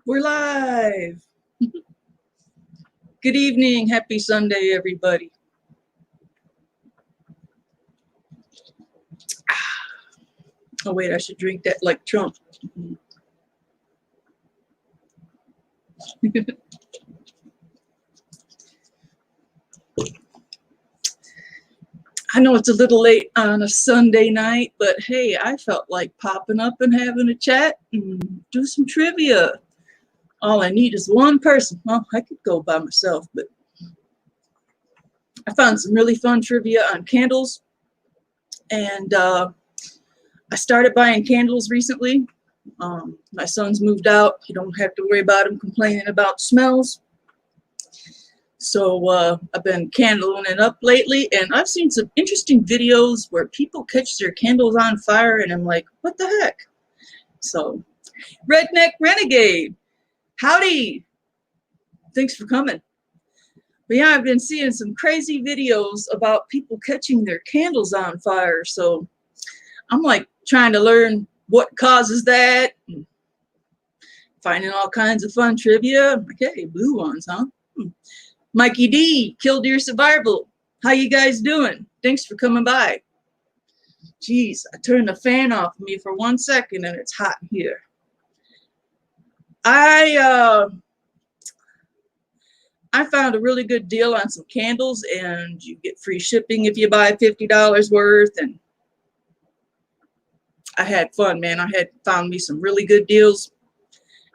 We're live. Good evening. Happy Sunday, everybody. Oh, wait, I should drink that like Trump. I know it's a little late on a Sunday night, but hey, I felt like popping up and having a chat and do some trivia. All I need is one person. Well, I could go by myself, but I found some really fun trivia on candles. And I started buying candles recently. My son's moved out. You don't have to worry about him complaining about smells. So I've been candling it up lately, and I've seen some interesting videos where people catch their candles on fire, and I'm like, what the heck? So, Redneck Renegade, howdy! Thanks for coming. But yeah, I've been seeing some crazy videos about people catching their candles on fire, so I'm like trying to learn what causes that, and finding all kinds of fun trivia. I'm like, hey, blue ones, huh? Mikey D, Killdeer Survival. How you guys doing? Thanks for coming by. Jeez, I turned the fan off me for 1 second and it's hot here. I found a really good deal on some candles, and you get free shipping if you buy $50 worth, and I had fun, man. I had found me some really good deals,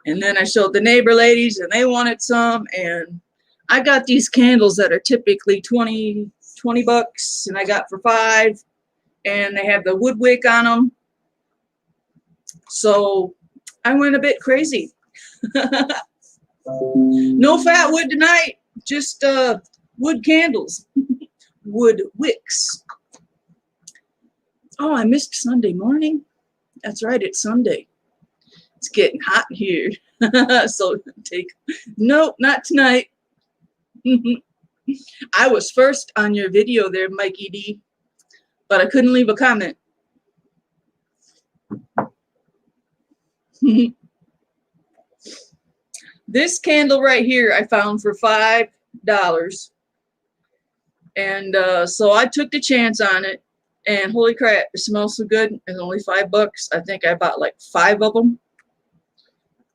and then I showed the neighbor ladies and they wanted some, and I got these candles that are typically 20 bucks, and I got for $5, and they have the WoodWick on them. So I went a bit crazy. No fat wood tonight, just wood candles, wood wicks. Oh, I missed Sunday morning. That's right, it's Sunday. It's getting hot here. So nope, not tonight. I was first on your video there, Mikey D, but I couldn't leave a comment. This candle right here I found for $5, and so I took the chance on it, and holy crap, it smells so good. It's only $5. I think I bought like 5 of them,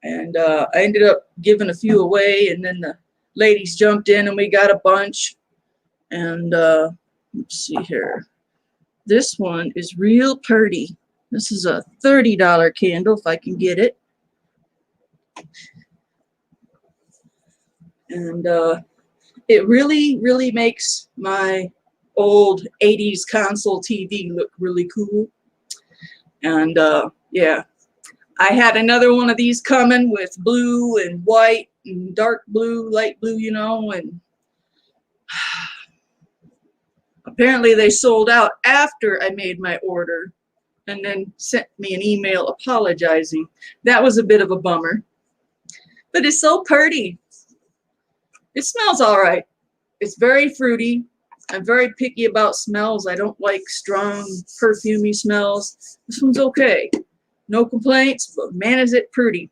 and I ended up giving a few away, and then the ladies jumped in and we got a bunch. And let's see here. This one is real pretty. This is a $30 candle if I can get it. And it really makes my old 80s console TV look really cool. And yeah, I had another one of these coming with blue and white and dark blue, light blue, you know, and apparently they sold out after I made my order and then sent me an email apologizing. That was a bit of a bummer, but it's so pretty. It smells all right. It's very fruity. I'm very picky about smells. I don't like strong, perfumey smells. This one's okay. No complaints, but man, is it pretty.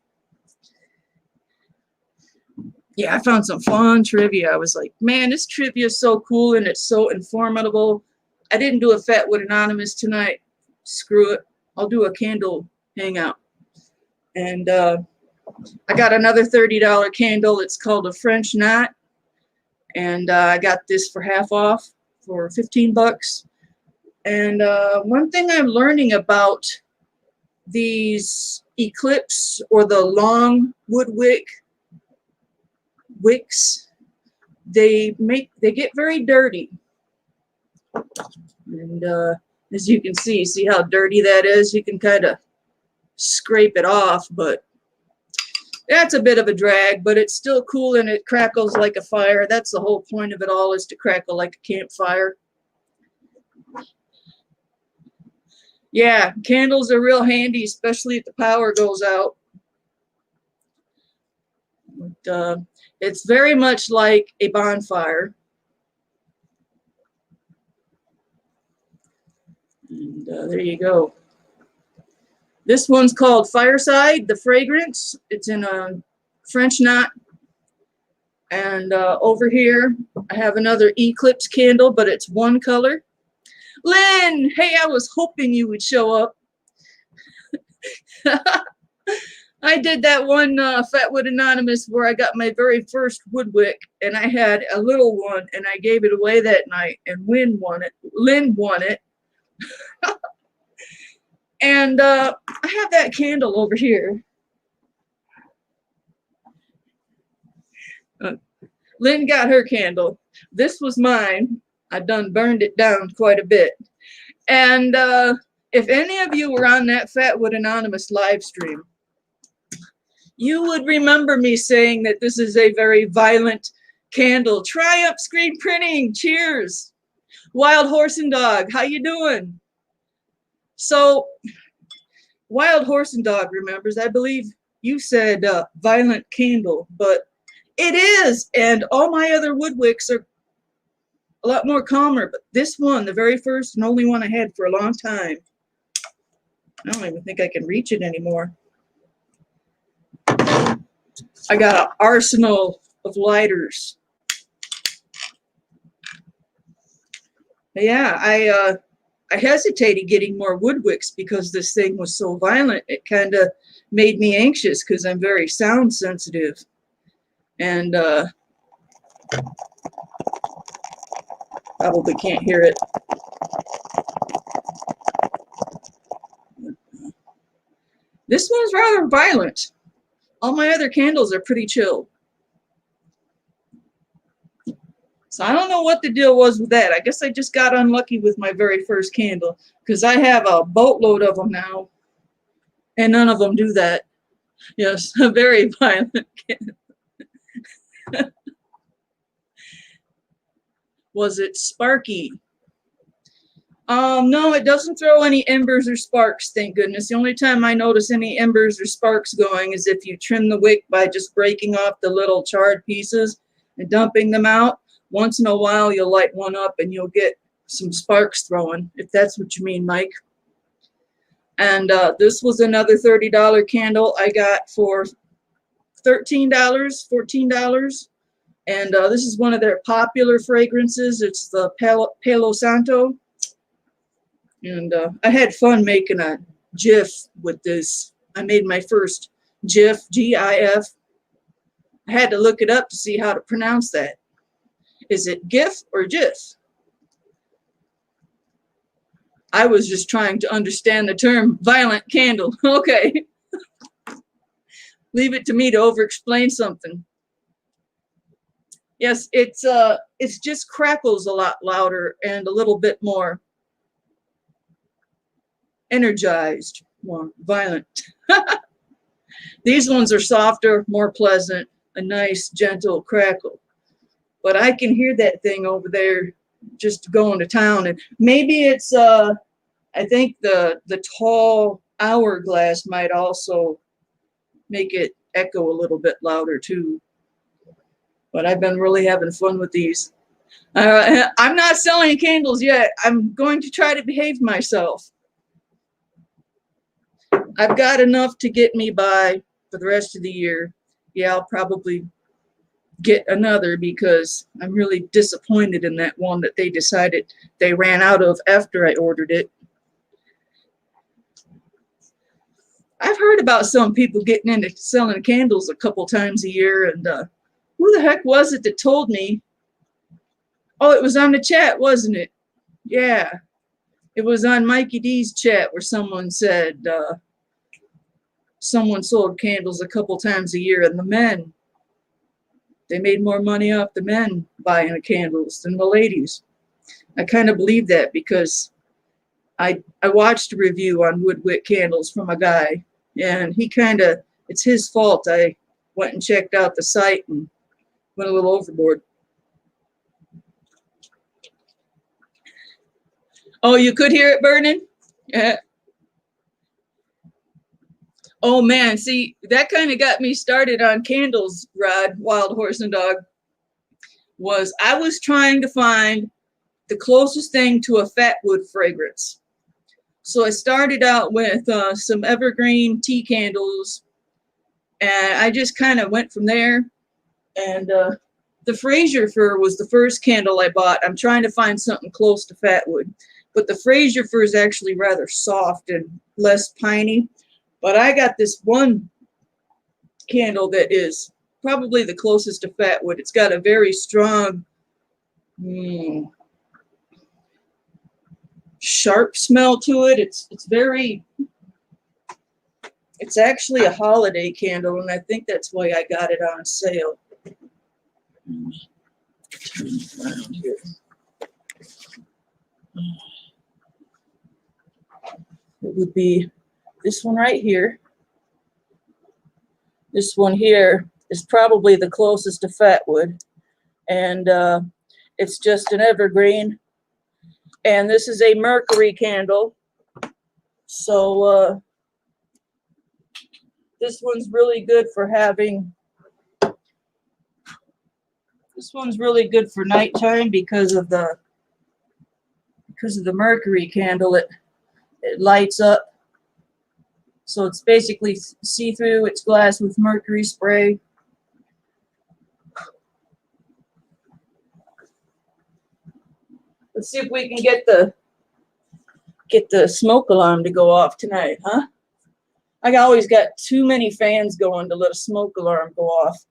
Yeah, I found some fun trivia. I was like, man, this trivia is so cool and it's so informative. I didn't do a Fat Wood Anonymous tonight. Screw it. I'll do a candle hangout. And I got another $30 candle. It's called a French Knot. And I got this for half off for 15 bucks. And one thing I'm learning about these Eclipse or the long WoodWick wicks, they get very dirty. And as you can see how dirty that is? You can kind of scrape it off, but that's a bit of a drag, but it's still cool and it crackles like a fire. That's the whole point of it all, is to crackle like a campfire. Yeah, candles are real handy, especially if the power goes out. But, it's very much like a bonfire. And there you go. This one's called Fireside, the fragrance. It's in a French knot. And over here, I have another Eclipse candle, but it's one color. Lynn, hey, I was hoping you would show up. I did that one Fatwood Anonymous where I got my very first Woodwick, and I had a little one, and I gave it away that night, and Lynn won it. And I have that candle over here. Lynn got her candle. This was mine. I done burned it down quite a bit. And if any of you were on that Fatwood Anonymous live stream, you would remember me saying that this is a very violent candle. Triumph Screen Printing, cheers. Wild Horse and Dog, how you doing? So, Wild Horse and Dog remembers, I believe you said violent candle, but it is, and all my other Woodwicks are a lot more calmer, but this one, the very first and only one I had for a long time, I don't even think I can reach it anymore. I got an arsenal of lighters. Yeah, I hesitated getting more Woodwicks because this thing was so violent. It kind of made me anxious because I'm very sound sensitive. And probably can't hear it. This one's rather violent. All my other candles are pretty chill. So I don't know what the deal was with that. I guess I just got unlucky with my very first candle because I have a boatload of them now, and none of them do that. Yes, a very violent candle. Was it sparky? No, it doesn't throw any embers or sparks, thank goodness. The only time I notice any embers or sparks going is if you trim the wick by just breaking off the little charred pieces and dumping them out. Once in a while, you'll light one up and you'll get some sparks throwing, if that's what you mean, Mike. And this was another $30 candle I got for $13, $14. And this is one of their popular fragrances. It's the Palo Santo. And I had fun making a GIF with this. I made my first GIF, G-I-F. I had to look it up to see how to pronounce that. Is it GIF or GIF? I was just trying to understand the term violent candle. Okay. Leave it to me to over-explain something. Yes, it's just crackles a lot louder and a little bit more energized, more violent. These ones are softer, more pleasant, a nice, gentle crackle. But I can hear that thing over there just going to town. And maybe it's, I think the tall hourglass might also make it echo a little bit louder too. But I've been really having fun with these. I'm not selling candles yet. I'm going to try to behave myself. I've got enough to get me by for the rest of the year. Yeah, I'll probably get another because I'm really disappointed in that one that they decided they ran out of after I ordered it. I've heard about some people getting into selling candles a couple times a year, and who the heck was it that told me? Oh, it was on the chat, wasn't it? Yeah, it was on Mikey D's chat where someone said someone sold candles a couple times a year, and the men, they made more money off the men buying the candles than the ladies. I kind of believe that because I watched a review on WoodWick candles from a guy, and he kind of, it's his fault. I went and checked out the site and went a little overboard. Oh, you could hear it burning? Yeah. Oh man, see, that kind of got me started on candles, Rod, Wild Horse and Dog, was I was trying to find the closest thing to a fatwood fragrance. So I started out with some evergreen tea candles And I just kind of went from there. And the Fraser fir was the first candle I bought. I'm trying to find something close to fatwood, but the Fraser fir is actually rather soft and less piney. But I got this one candle that is probably the closest to fatwood. It's got a very strong, sharp smell to it. It's actually a holiday candle, and I think that's why I got it on sale. Turn it around here. It would be this one right here. This one here is probably the closest to fatwood, and it's just an evergreen. And this is a mercury candle, so this one's really good for having. This one's really good for nighttime because of the mercury candle. It lights up. So it's basically see-through. It's glass with mercury spray. Let's see if we can get the smoke alarm to go off tonight, huh? I always got too many fans going to let a smoke alarm go off.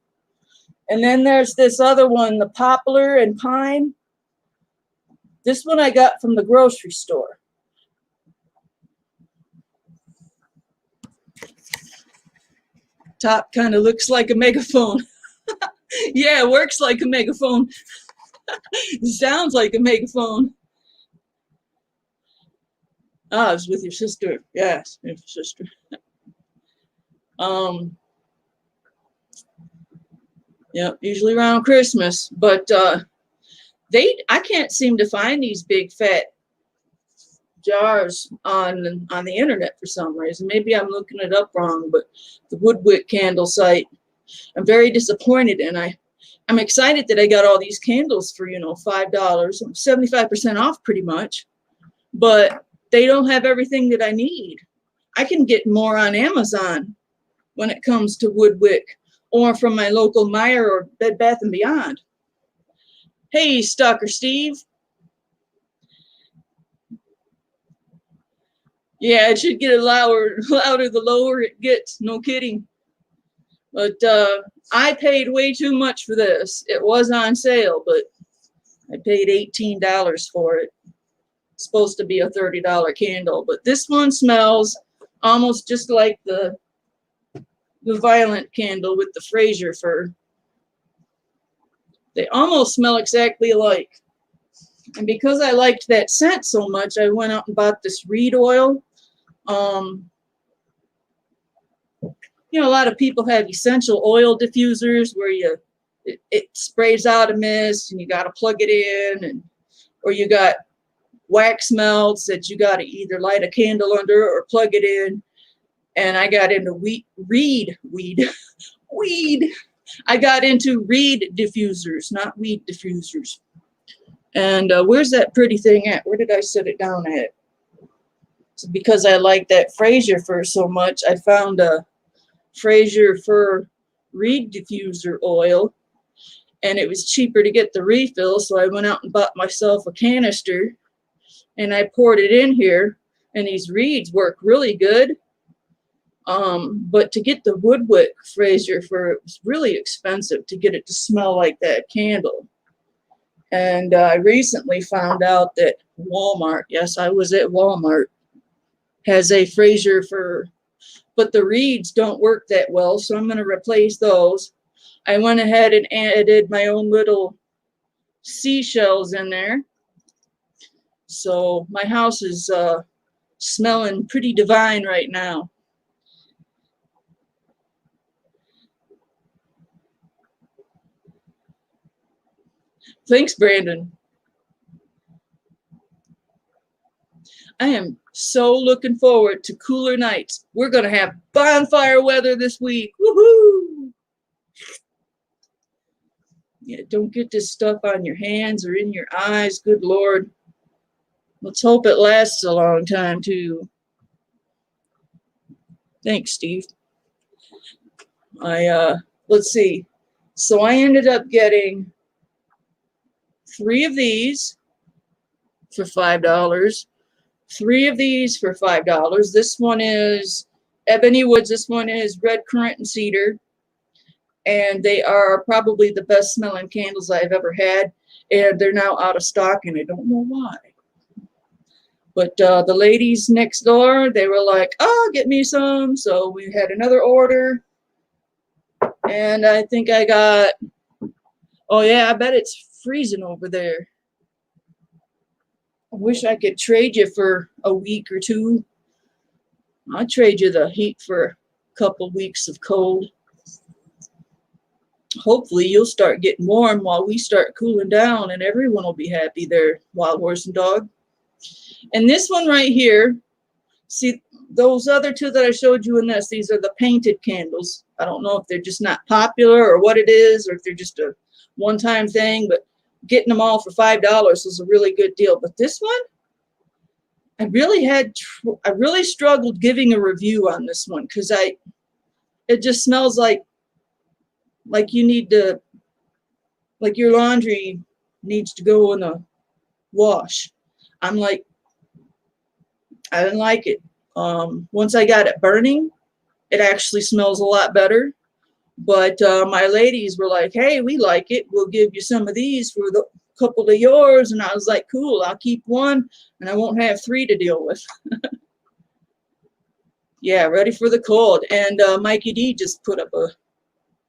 And then there's this other one, the poplar and pine. This one I got from the grocery store. Top kind of looks like a megaphone. Yeah, it works like a megaphone. Sounds like a megaphone. Ah, it's with your sister. Yes, your sister. Yeah, usually around Christmas, but I can't seem to find these big fat jars on the internet for some reason. Maybe I'm looking it up wrong, but the WoodWick candle site, I'm very disappointed, and I'm excited that I got all these candles for, $5, 75% off pretty much, but they don't have everything that I need. I can get more on Amazon when it comes to WoodWick, or from my local Meijer or Bed Bath & Beyond. Hey, Stalker Steve. Yeah, it should get louder the lower it gets. No kidding. But I paid way too much for this. It was on sale, but I paid $18 for it. It's supposed to be a $30 candle, but this one smells almost just like the violet candle with the Fraser fir. They almost smell exactly alike. And because I liked that scent so much, I went out and bought this reed oil. A lot of people have essential oil diffusers where it sprays out a mist and you got to plug it in, or you got wax melts that you got to either light a candle under or plug it in. And I got into reed I got into reed diffusers, not weed diffusers. And where's that pretty thing at? Where did I set it down at? So because I like that Fraser fir so much, I found a Fraser fir reed diffuser oil, and it was cheaper to get the refill, so I went out and bought myself a canister, and I poured it in here, and these reeds work really good. But to get the WoodWick Fraser fir, it was really expensive to get it to smell like that candle. And I recently found out that Walmart, yes, I was at Walmart, has a Fraser fir, but the reeds don't work that well, so I'm going to replace those. I went ahead and added my own little seashells in there. So my house is smelling pretty divine right now. Thanks, Brandon. I am so looking forward to cooler nights. We're going to have bonfire weather this week. Woohoo! Yeah, don't get this stuff on your hands or in your eyes. Good Lord. Let's hope it lasts a long time, too. Thanks, Steve. Let's see. So I ended up getting 3 of these for $5. 3 of these for $5. This one is ebony woods. This one is red currant and cedar. And they are probably the best smelling candles I've ever had. And they're now out of stock, and I don't know why. But the ladies next door, they were like, oh, get me some. So we had another order. And I think I got, oh yeah, I bet it's freezing over there. I wish I could trade you for a week or two. I'll trade you the heat for a couple weeks of cold. Hopefully you'll start getting warm while we start cooling down, and everyone will be happy there, Wild Horse and Dog. And this one right here, see those other 2 that I showed you in this, these are the painted candles. I don't know if they're just not popular or what it is, or if they're just a one-time thing, but getting them all for $5 was a really good deal. But this one, I really struggled giving a review on this one, because it just smells like you need to, like your laundry needs to go in a wash. I'm like, I didn't like it. Once I got it burning, it actually smells a lot better. But my ladies were like, hey, we like it. We'll give you some of these for the couple of yours. And I was like, cool, I'll keep 1 and I won't have 3 to deal with. Yeah, ready for the cold. And Mikey D just put up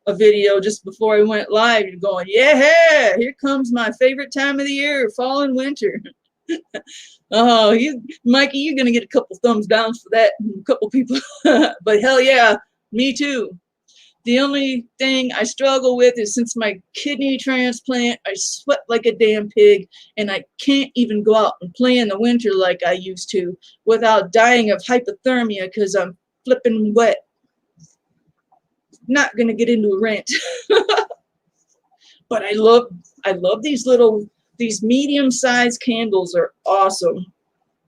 a video just before I went live, going, yeah, here comes my favorite time of the year, fall and winter. Oh, Mikey, you're gonna get a couple thumbs down for that, a couple people. But hell yeah, me too. The only thing I struggle with is, since my kidney transplant, I sweat like a damn pig, and I can't even go out and play in the winter like I used to without dying of hypothermia because I'm flipping wet. Not gonna get into a rant. But I love these medium-sized candles are awesome.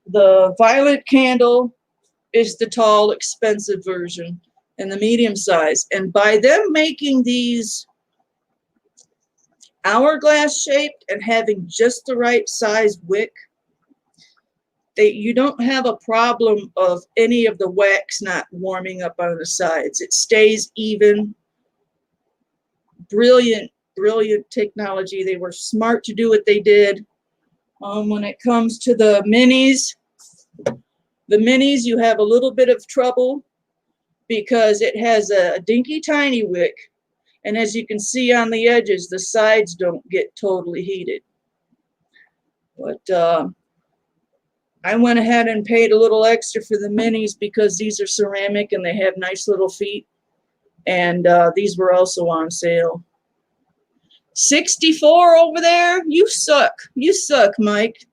The violet candle is the tall, expensive version, and the medium size. And by them making these hourglass shaped and having just the right size wick, you don't have a problem of any of the wax not warming up on the sides. It stays even. Brilliant technology. They were smart to do what they did. When it comes to the minis, you have a little bit of trouble because it has a dinky tiny wick, and as you can see on the edges, the sides don't get totally heated. But I went ahead and paid a little extra for the minis because these are ceramic and they have nice little feet, and these were also on sale. 64 over there? You suck. You suck, Mike.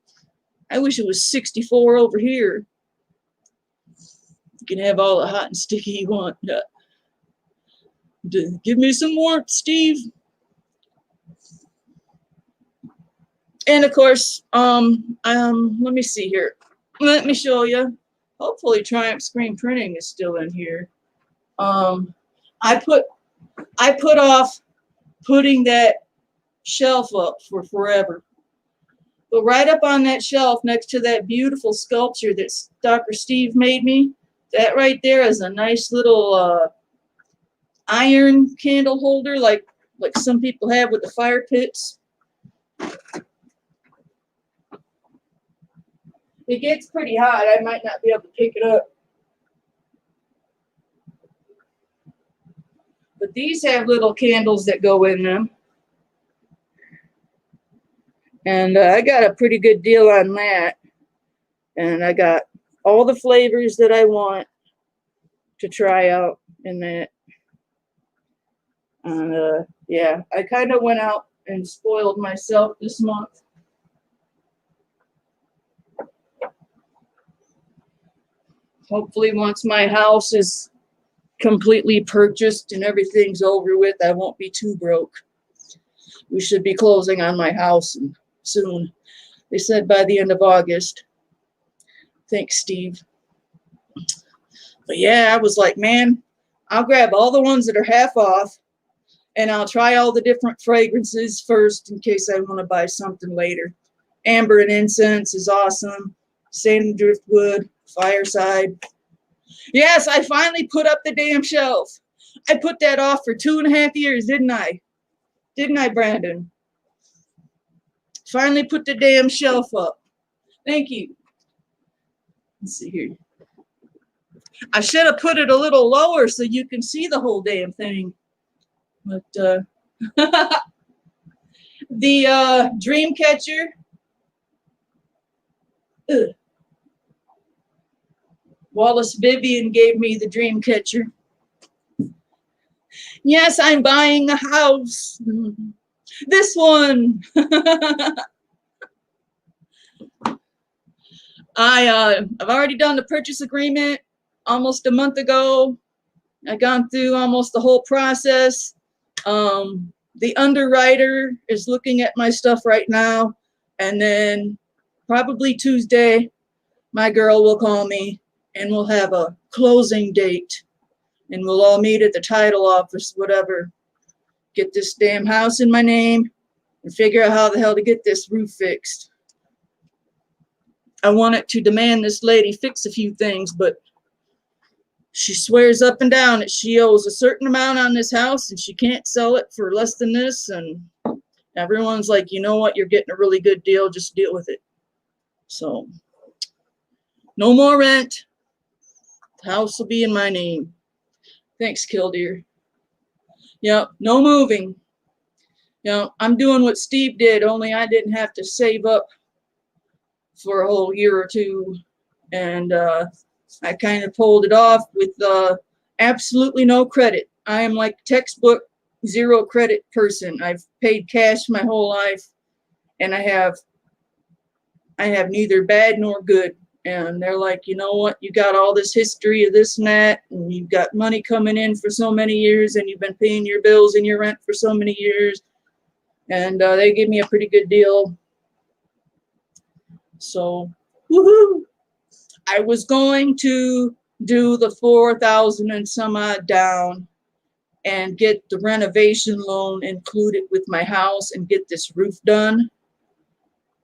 I wish it was 64 over here. You can have all the hot and sticky you want. Give me some warmth, Steve. And of course, let me see here. Let me show you. Hopefully Triumph Screen Printing is still in here. I put off putting that shelf up for forever. But right up on that shelf next to that beautiful sculpture that Dr. Steve made me, that right there is a nice little iron candle holder like some people have with the fire pits. It gets pretty hot. I might not be able to pick it up. But these have little candles that go in them. And I got a pretty good deal on that. And I got all the flavors that I want to try out in that. And yeah, I kind of went out and spoiled myself this month. Hopefully once my house is completely purchased and everything's over with, I won't be too broke. We should be closing on my house soon. They said by the end of August. Thanks, Steve. But yeah, I was like, man, I'll grab all the ones that are half off, and I'll try all the different fragrances first in case I want to buy something later. Amber and incense is awesome. Sand driftwood, fireside. Yes, I finally put up the damn shelf. I put that off for 2.5 years, didn't I? Didn't I, Brandon? Finally put the damn shelf up. Thank you. Let's see here. I should have put it a little lower so you can see the whole damn thing. But the dream catcher. Ugh. Wallace Vivian gave me the dream catcher. Yes, I'm buying a house. This one. I've already done the purchase agreement almost a month ago. I've gone through almost the whole process. The underwriter is looking at my stuff right now, and then probably Tuesday, my girl will call me and we'll have a closing date, and we'll all meet at the title office, whatever. Get this damn house in my name and figure out how the hell to get this roof fixed. I wanted to demand this lady fix a few things, but she swears up and down that she owes a certain amount on this house and she can't sell it for less than this. And everyone's like, you know what? You're getting a really good deal. Just deal with it. So no more rent. The house will be in my name. Thanks, Killdeer. Yep. No moving. I'm doing what Steve did, only I didn't have to save up for a whole year or two. And, I kind of pulled it off with absolutely no credit. I am like textbook zero credit person. I've paid cash my whole life, and I have neither bad nor good. And they're like, you know what? You got all this history of this and that, and you've got money coming in for so many years, and you've been paying your bills and your rent for so many years. And they gave me a pretty good deal. So, woohoo! I was going to do the 4,000 and some odd down and get the renovation loan included with my house and get this roof done.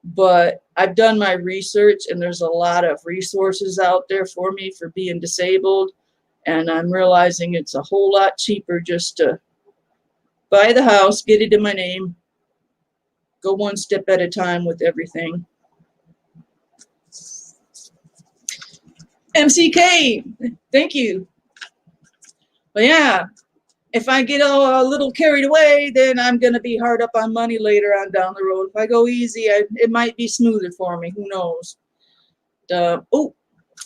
But I've done my research, and there's a lot of resources out there for me for being disabled. And I'm realizing it's a whole lot cheaper just to buy the house, get it in my name, go one step at a time with everything. MCK, thank you. But yeah, if I get a little carried away, then I'm going to be hard up on money later on down the road. If I go easy, it might be smoother for me. Who knows? Oh,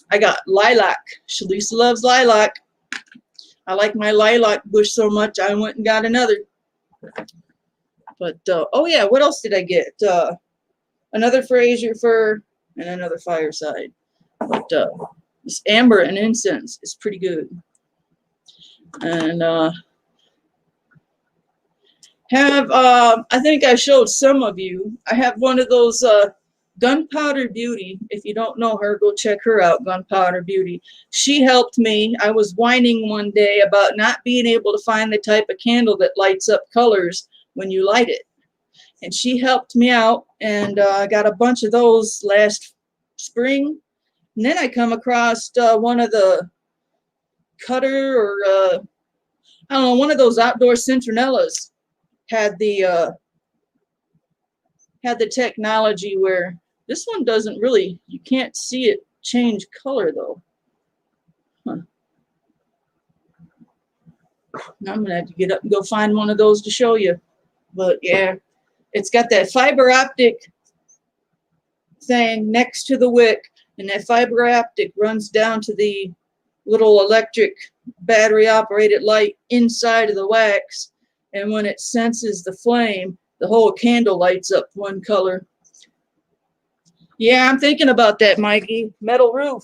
I got lilac. Shlisa loves lilac. I like my lilac bush so much, I went and got another. But, oh yeah, what else did I get? Another Fraser fir and another fireside. But, this amber and incense is pretty good. And I think I showed some of you, I have one of those Gunpowder Beauty. If you don't know her, go check her out, Gunpowder Beauty. She helped me. I was whining one day about not being able to find the type of candle that lights up colors when you light it. And she helped me out, and I got a bunch of those last spring. And then I come across one of the Cutter, or I don't know, one of those outdoor citronellas had the technology where this one doesn't really, you can't see it change color though. Huh. Now I'm gonna have to get up and go find one of those to show you. But yeah, it's got that fiber optic thing next to the wick. And that fiber optic runs down to the little electric battery operated light inside of the wax. And when it senses the flame, the whole candle lights up one color. Yeah, I'm thinking about that, Mikey. Metal roof.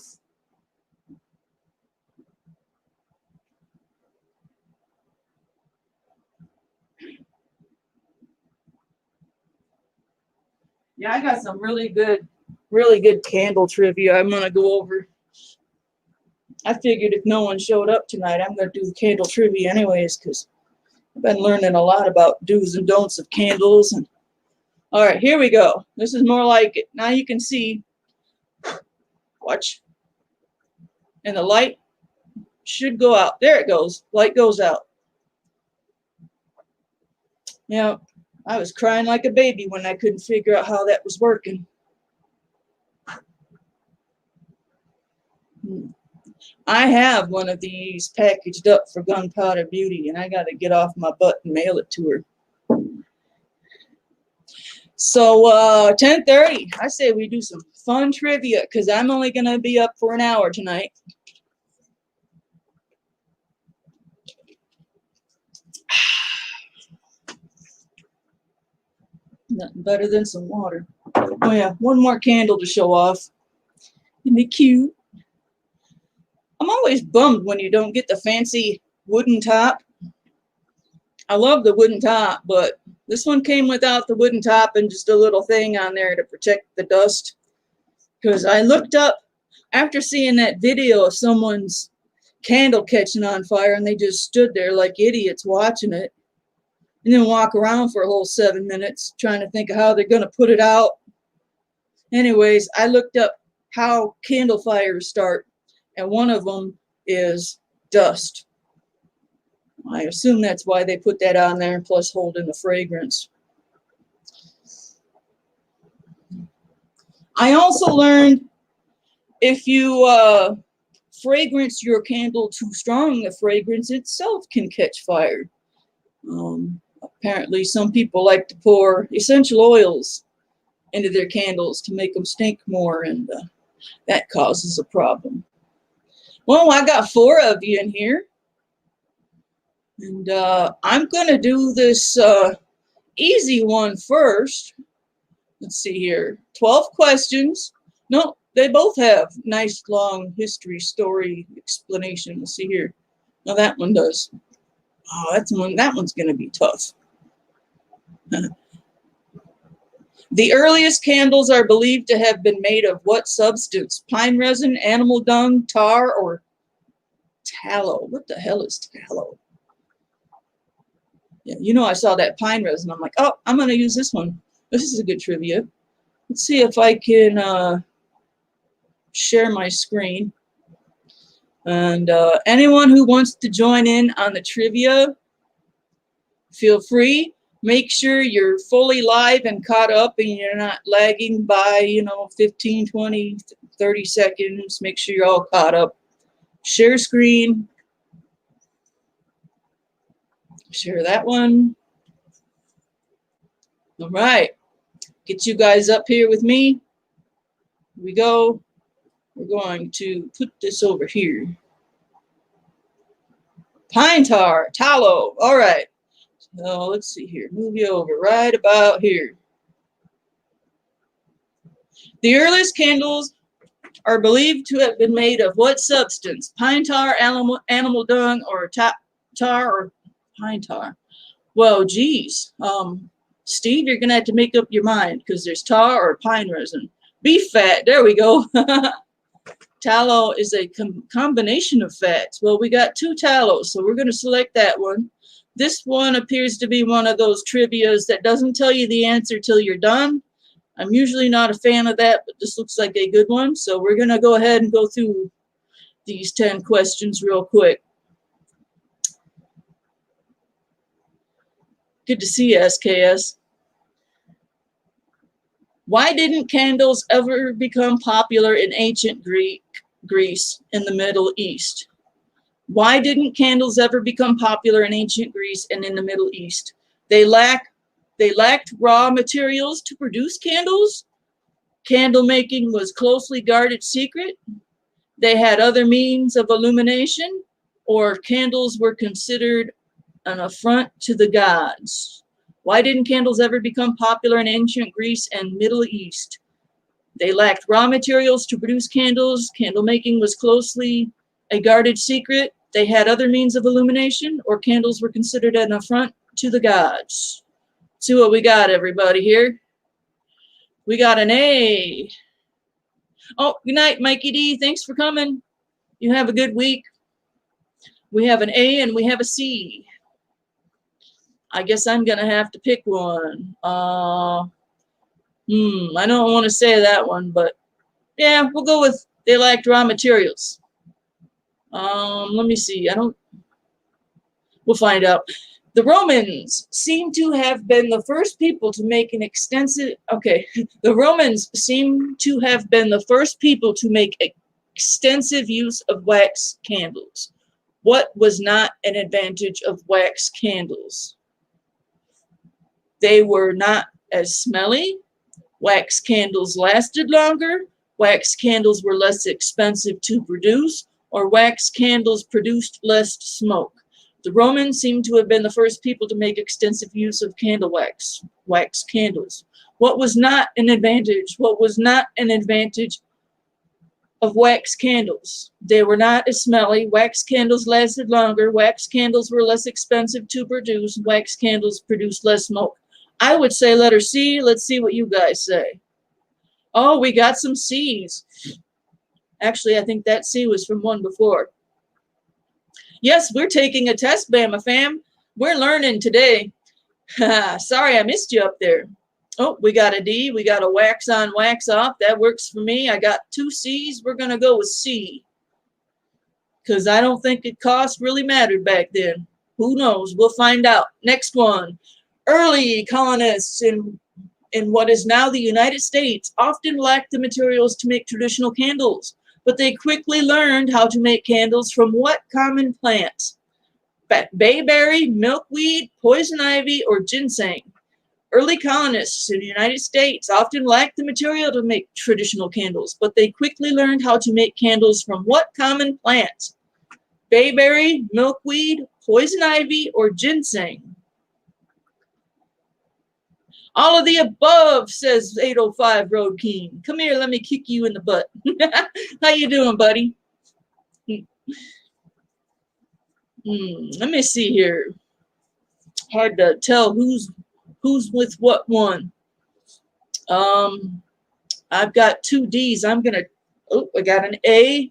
Yeah, I got some really good candle trivia I'm going to go over. I figured if no one showed up tonight, I'm going to do the candle trivia anyways, because I've been learning a lot about do's and don'ts of candles. And all right, here we go. This is more like it. Now you can see, watch, and the light should go out. There it goes. Light goes out. Yeah, I was crying like a baby when I couldn't figure out how that was working. I have one of these packaged up for Gunpowder Beauty, and I got to get off my butt and mail it to her. So 10:30, I say we do some fun trivia, because I'm only going to be up for an hour tonight. Nothing better than some water. Oh yeah, one more candle to show off. Isn't it cute? I'm always bummed when you don't get the fancy wooden top. I love the wooden top, but this one came without the wooden top and just a little thing on there to protect the dust. Because I looked up after seeing that video of someone's candle catching on fire, and they just stood there like idiots watching it, and then walk around for a whole 7 minutes trying to think of how they're going to put it out. Anyways, I looked up how candle fires start, and one of them is dust. I assume that's why they put that on there, plus holding the fragrance. I also learned if you fragrance your candle too strong, the fragrance itself can catch fire. Apparently, some people like to pour essential oils into their candles to make them stink more, and that causes a problem. Well, I got 4 of you in here, and I'm going to do this easy one first. Let's see here. 12 questions. No, they both have nice long history, story, explanation. Let's see here. Now that one does. Oh, that one's going to be tough. The earliest candles are believed to have been made of what substance? Pine resin, animal dung, tar, or tallow? What the hell is tallow? Yeah, you know, I saw that pine resin. I'm like, oh, I'm going to use this one. This is a good trivia. Let's see if I can share my screen. And anyone who wants to join in on the trivia, feel free. Make sure you're fully live and caught up and you're not lagging by, 15, 20, 30 seconds. Make sure you're all caught up. Share screen. Share that one. All right. Get you guys up here with me. Here we go. We're going to put this over here. Pine tar, tallow. All right. So let's see here. Move you over right about here. The earliest candles are believed to have been made of what substance? Pine tar, animal dung, or tar or pine tar? Well, geez. Steve, you're going to have to make up your mind because there's tar or pine resin. Beef fat. There we go. Tallow is a combination of fats. Well, we got 2 tallows, so we're going to select that one. This one appears to be one of those trivias that doesn't tell you the answer till you're done. I'm usually not a fan of that, but this looks like a good one. So we're going to go ahead and go through these 10 questions real quick. Good to see you, SKS. Why didn't candles ever become popular in ancient Greece in the Middle East? Why didn't candles ever become popular in ancient Greece and in the Middle East? They lacked raw materials to produce candles. Candle making was closely guarded secret. They had other means of illumination, or candles were considered an affront to the gods. Why didn't candles ever become popular in ancient Greece and Middle East? They lacked raw materials to produce candles. Candle making was closely a guarded secret. They had other means of illumination, or candles were considered an affront to the gods. See what we got, everybody, here. We got an A. Oh, good night, Mikey D. Thanks for coming. You have a good week. We have an A and we have a C. I guess I'm going to have to pick one. I don't want to say that one, but yeah, we'll go with they lacked raw materials. Let me see. We'll find out. The Romans seem to have been the first people to make an extensive, the Romans seem to have been the first people to make extensive use of wax candles. What was not an advantage of wax candles? They were not as smelly. Wax candles lasted longer. Wax candles were less expensive to produce, or wax candles produced less smoke. The Romans seem to have been the first people to make extensive use of candle wax candles. What was not an advantage? What was not an advantage of wax candles? They were not as smelly. Wax candles lasted longer. Wax candles were less expensive to produce. Wax candles produced less smoke. I would say letter C. Let's see what you guys say. Oh, we got some C's. Actually, I think that C was from one before. Yes, we're taking a test, Bama fam. We're learning today. Sorry I missed you up there. Oh, we got a D. We got a wax on, wax off. That works for me. I got 2 C's. We're going to go with C. Because I don't think it cost really mattered back then. Who knows? We'll find out. Next one. Early colonists in what is now the United States often lacked the materials to make traditional candles, but they quickly learned how to make candles from what common plants? Bayberry, milkweed, poison ivy, or ginseng. Early colonists in the United States often lacked the material to make traditional candles, but they quickly learned how to make candles from what common plants? Bayberry, milkweed, poison ivy, or ginseng. All of the above, says 805 Road King. Come here, let me kick you in the butt. How you doing, buddy? Let me see here. Hard to tell who's with what one. I've got 2 D's. I got an A.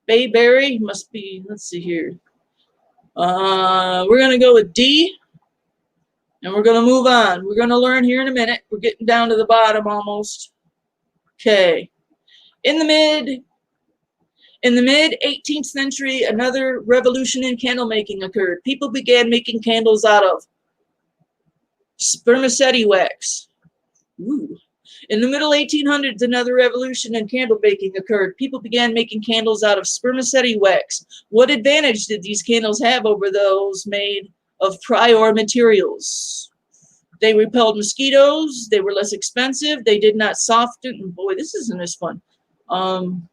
Bayberry must be, let's see here. We're gonna go with D. And we're going to move on. We're going to learn here in a minute. We're getting down to the bottom almost. Okay. In the mid 18th century, another revolution in candle making occurred. People began making candles out of spermaceti wax. Ooh. In the middle 1800s, another revolution in candle baking occurred. People began making candles out of spermaceti wax. What advantage did these candles have over those made of prior materials? They repelled mosquitoes. They were less expensive. They did not soften. Boy, this isn't as fun. Some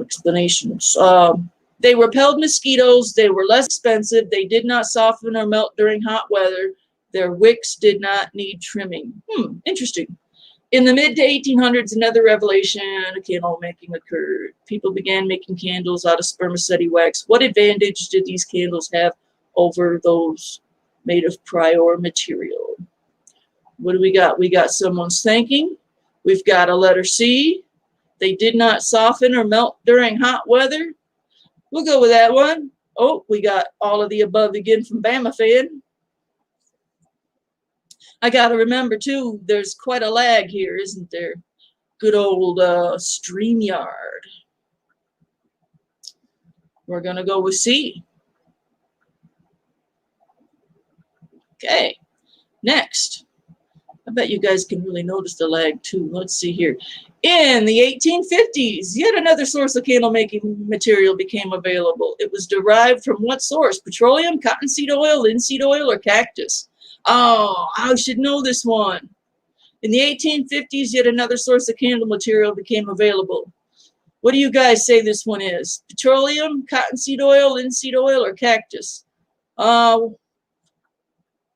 explanations. They repelled mosquitoes. They were less expensive. They did not soften or melt during hot weather. Their wicks did not need trimming. Interesting. In the mid to 1800s, another revelation in candle making occurred. People began making candles out of spermaceti wax. What advantage did these candles have over those made of prior material? What do we got? We got someone's thinking. We've got a letter C. They did not soften or melt during hot weather. We'll go with that one. Oh, we got all of the above again from Bama fan. I got to remember, too, there's quite a lag here, isn't there? Good old StreamYard. We're going to go with C. Okay, next. I bet you guys can really notice the lag, too. Let's see here. In the 1850s, yet another source of candle-making material became available. It was derived from what source? Petroleum, cottonseed oil, linseed oil, or cactus? Oh, I should know this one. In the 1850s, yet another source of candle material became available. What do you guys say this one is? Petroleum, cottonseed oil, linseed oil, or cactus?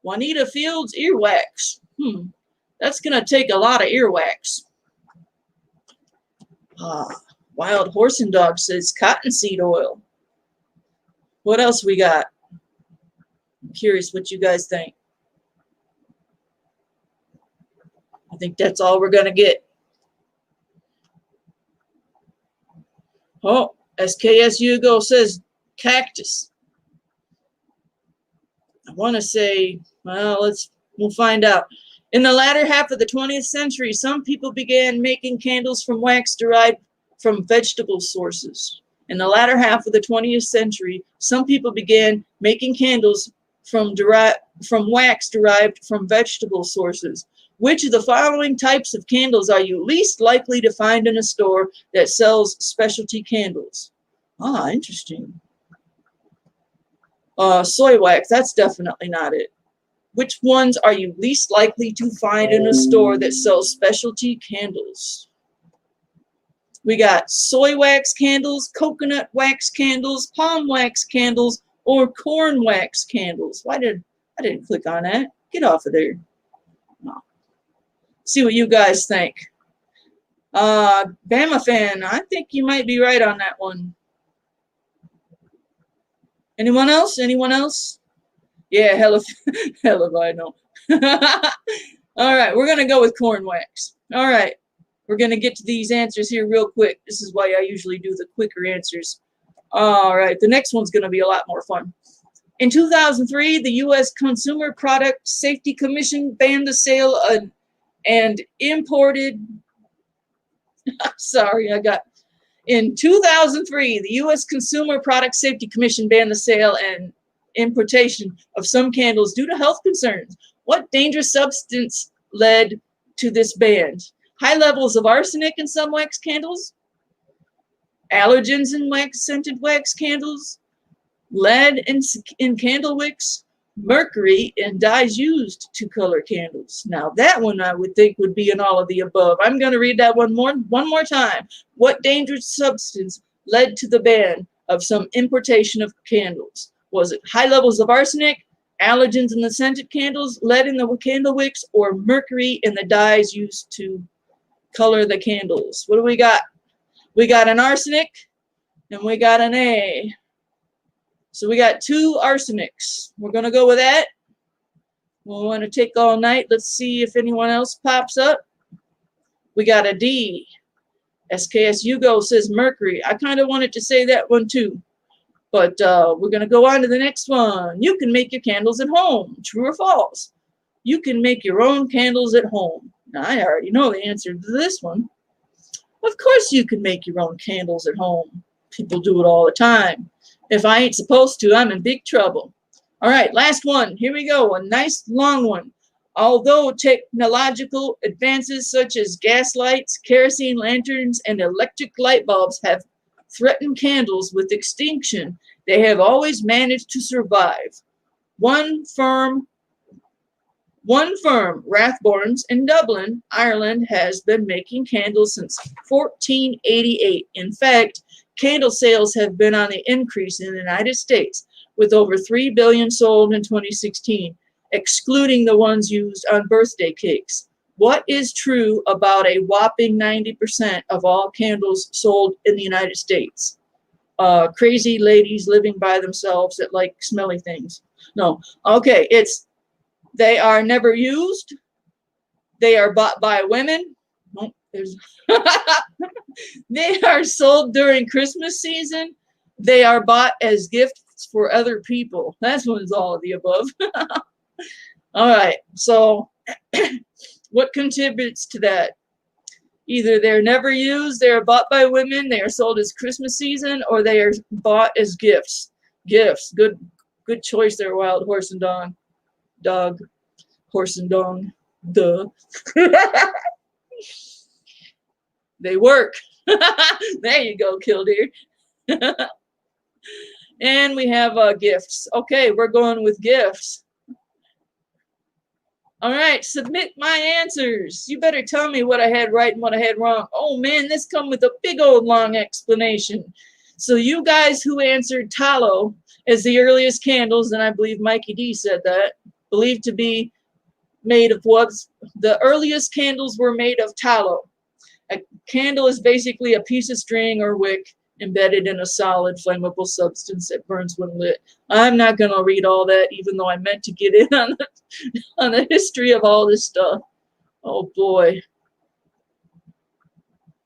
Juanita Fields, earwax. That's going to take a lot of earwax. Wild Horse and Dog says cottonseed oil. What else we got? I'm curious what you guys think. I think that's all we're going to get. Oh, SKS Hugo says cactus. I want to say, well, we'll find out. In the latter half of the 20th century, some people began making candles from wax derived from vegetable sources. In the latter half of the 20th century, some people began making candles from wax derived from vegetable sources. Which of the following types of candles are you least likely to find in a store that sells specialty candles? Ah, interesting. Soy wax, that's definitely not it. Which ones are you least likely to find in a store that sells specialty candles? We got soy wax candles, coconut wax candles, palm wax candles, or corn wax candles. I didn't click on that. Get off of there. No. See what you guys think. Bama fan, I think you might be right on that one. Anyone else? Anyone else? Yeah, hell if I know. All right, we're going to go with corn wax. All right, we're going to get to these answers here real quick. This is why I usually do the quicker answers. All right, the next one's going to be a lot more fun. In 2003, the U.S. Consumer Product Safety Commission banned the sale of and imported. In 2003, the U.S. Consumer Product Safety Commission banned the sale and importation of some candles due to health concerns. What dangerous substance led to this ban? High levels of arsenic in some wax candles, allergens in scented wax candles, lead in candle wicks, mercury in dyes used to color candles. Now that one I would think would be in all of the above. I'm going to read that one more time. What dangerous substance led to the ban of some importation of candles? Was it high levels of arsenic, allergens in the scented candles, lead in the candle wicks, or mercury in the dyes used to color the candles? What do we got? We got an arsenic and we got an A. So we got 2 arsenics. We're going to go with that. We'll want to take all night. Let's see if anyone else pops up. We got a D. SKS Hugo says mercury. I kind of wanted to say that one too. But we're going to go on to the next one. You can make your candles at home. True or false? You can make your own candles at home. Now, I already know the answer to this one. Of course you can make your own candles at home. People do it all the time. If I ain't supposed to, I'm in big trouble. All right, last one. Here we go. A nice long one. Although technological advances such as gas lights, kerosene lanterns, and electric light bulbs have threatened candles with extinction, they have always managed to survive. One firm, Rathbones in Dublin, Ireland, has been making candles since 1488. In fact, candle sales have been on the increase in the United States, with over 3 billion sold in 2016, excluding the ones used on birthday cakes. What is true about a whopping 90% of all candles sold in the United States? Crazy ladies living by themselves that like smelly things. No. Okay, they are never used. They are bought by women. Oh, they are sold during Christmas season. They are bought as gifts for other people. That's one's all of the above. All right, so what contributes to that? Either they're never used, they are bought by women, they are sold as Christmas season, or they are bought as gifts. Gifts. Good choice there, Wild Horse and Dog. Horse and Dong. Duh. They work. There you go, Killdeer. And we have gifts. Okay, we're going with gifts. All right, submit my answers. You better tell me what I had right and what I had wrong. Oh man, this come with a big old long explanation. So you guys who answered tallow as the earliest candles, and I believe Mikey D said that, believed to be made of what? The earliest candles were made of tallow. A candle is basically a piece of string or wick embedded in a solid flammable substance that burns when lit. I'm not going to read all that, even though I meant to get in on the history of all this stuff. Oh boy.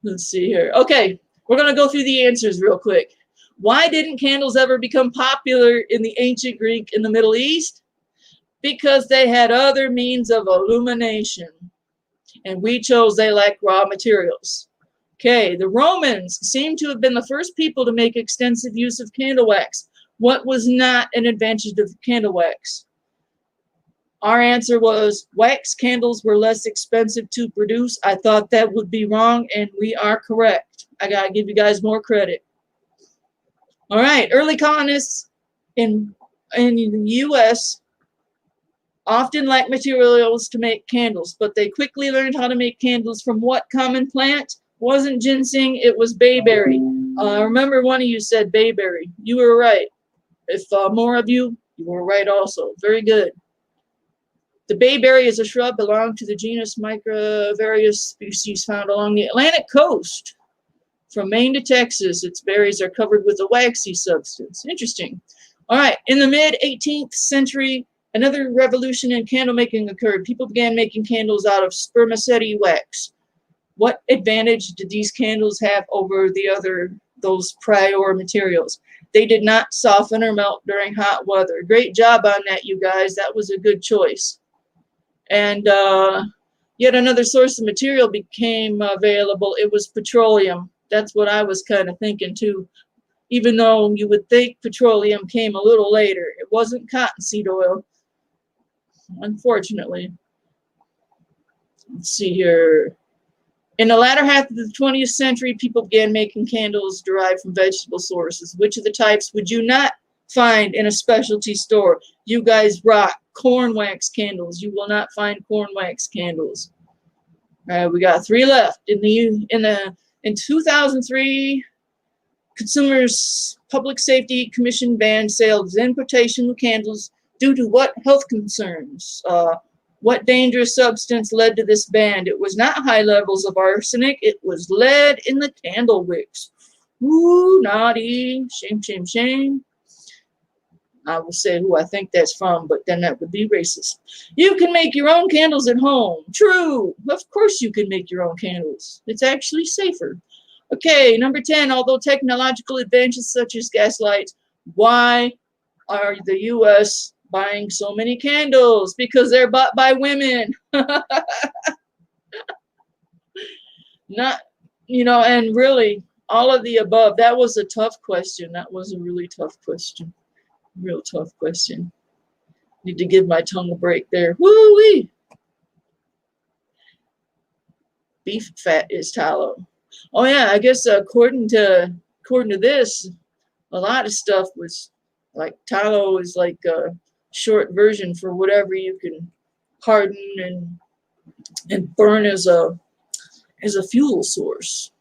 Let's see here. Okay, We're going to go through the answers real quick. Why didn't candles ever become popular in the ancient Greek in the Middle East? Because they had other means of illumination. And we chose they lacked raw materials. Okay, the Romans seem to have been the first people to make extensive use of candle wax. What was not an advantage of candle wax? Our answer was wax candles were less expensive to produce. I thought that would be wrong, and we are correct. I gotta give you guys more credit. All right, early colonists in the U.S. often lacked materials to make candles, but they quickly learned how to make candles from what common plant? Wasn't ginseng, it was bayberry. Remember one of you said bayberry. You were right. If more of you, you were right also. Very good. The bayberry is a shrub belonging to the genus Micra, various species found along the Atlantic coast. From Maine to Texas, its berries are covered with a waxy substance. Interesting. All right, in the mid-18th century, another revolution in candle making occurred. People began making candles out of spermaceti wax. What advantage did these candles have over those prior materials? They did not soften or melt during hot weather. Great job on that, you guys. That was a good choice. And yet another source of material became available. It was petroleum. That's what I was kind of thinking too. Even though you would think petroleum came a little later. It wasn't cottonseed oil, unfortunately. Let's see here. In the latter half of the 20th century, people began making candles derived from vegetable sources. Which of the types would you not find in a specialty store? You guys rock. Corn wax candles. You will not find corn wax candles. All right, we got 3 left. In 2003, Consumers Public Safety Commission banned sales of importation candles due to what health concerns? What dangerous substance led to this ban? It was not high levels of arsenic. It was lead in the candle wicks. Ooh, naughty. Shame, shame, shame. I will say who I think that's from, but then that would be racist. You can make your own candles at home. True. Of course you can make your own candles. It's actually safer. Okay, number 10. Although technological advances such as gas lights, why are the U.S. buying so many candles? Because they're bought by women. Not, and really, all of the above. That was a tough question. That was a really tough question. Real tough question. Need to give my tongue a break there. Woo-wee! Beef fat is tallow. Oh yeah, I guess according to this, a lot of stuff was like tallow is like a short version for whatever you can harden and burn as a fuel source.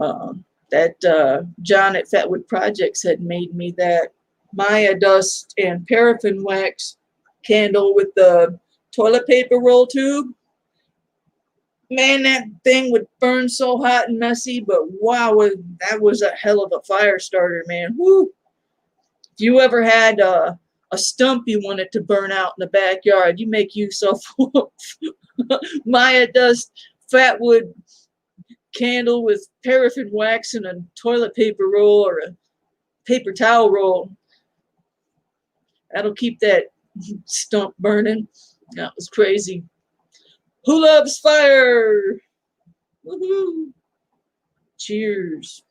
John at Fatwood Projects had made me that Maya dust and paraffin wax candle with the toilet paper roll tube. Man, that thing would burn so hot and messy, but wow, that was a hell of a fire starter, man. Woo! If you ever had a stump you wanted to burn out in the backyard, you make use of Maya dust Fatwood candle with paraffin wax and a toilet paper roll or a paper towel roll. That'll keep that stump burning. That was crazy. Who loves fire? Woohoo! Cheers.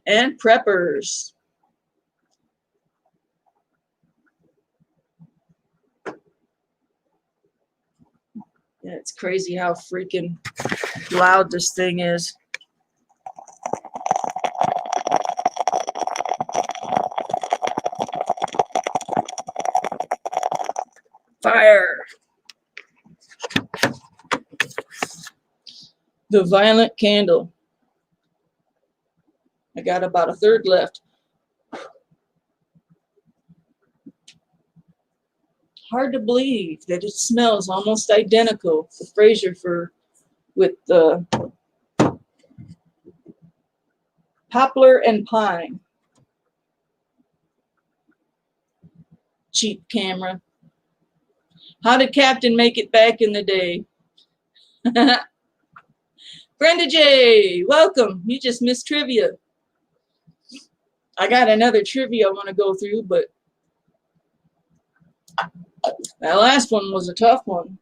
And preppers. Yeah, it's crazy how freaking loud this thing is. Fire. The Violent Candle. I got about a third left. Hard to believe that it smells almost identical to Fraser with the poplar and pine. Cheap camera. How did Captain make it back in the day? Brenda J, welcome. You just missed trivia. I got another trivia I want to go through, but that last one was a tough one.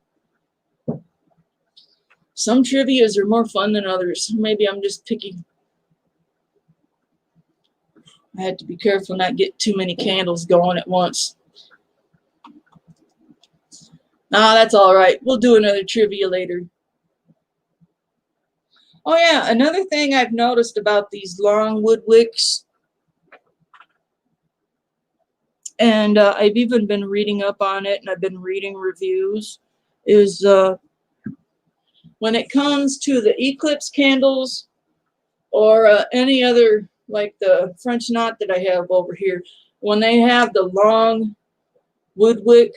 Some trivias are more fun than others. Maybe I'm just picky. I had to be careful not get too many candles going at once. Nah, that's all right. We'll do another trivia later. Oh yeah, another thing I've noticed about these long wood wicks, and I've even been reading up on it, and I've been reading reviews, is when it comes to the Eclipse candles or any other, like the French knot that I have over here, when they have the long wood wick,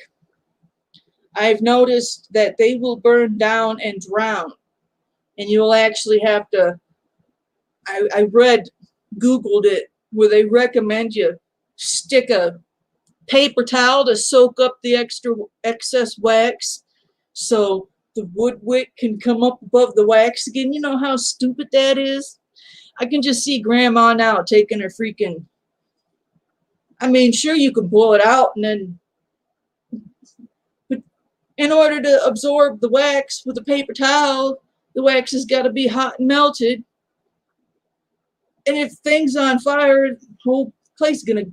I've noticed that they will burn down and drown. And you'll actually have to, I read, Googled it, where they recommend you stick a paper towel to soak up the excess wax so the wood wick can come up above the wax again. You know how stupid that is? I can just see Grandma now taking her freaking, I mean, sure, you can blow it out and then, but in order to absorb the wax with a paper towel, the wax has got to be hot and melted. And if things on fire, the whole place is gonna,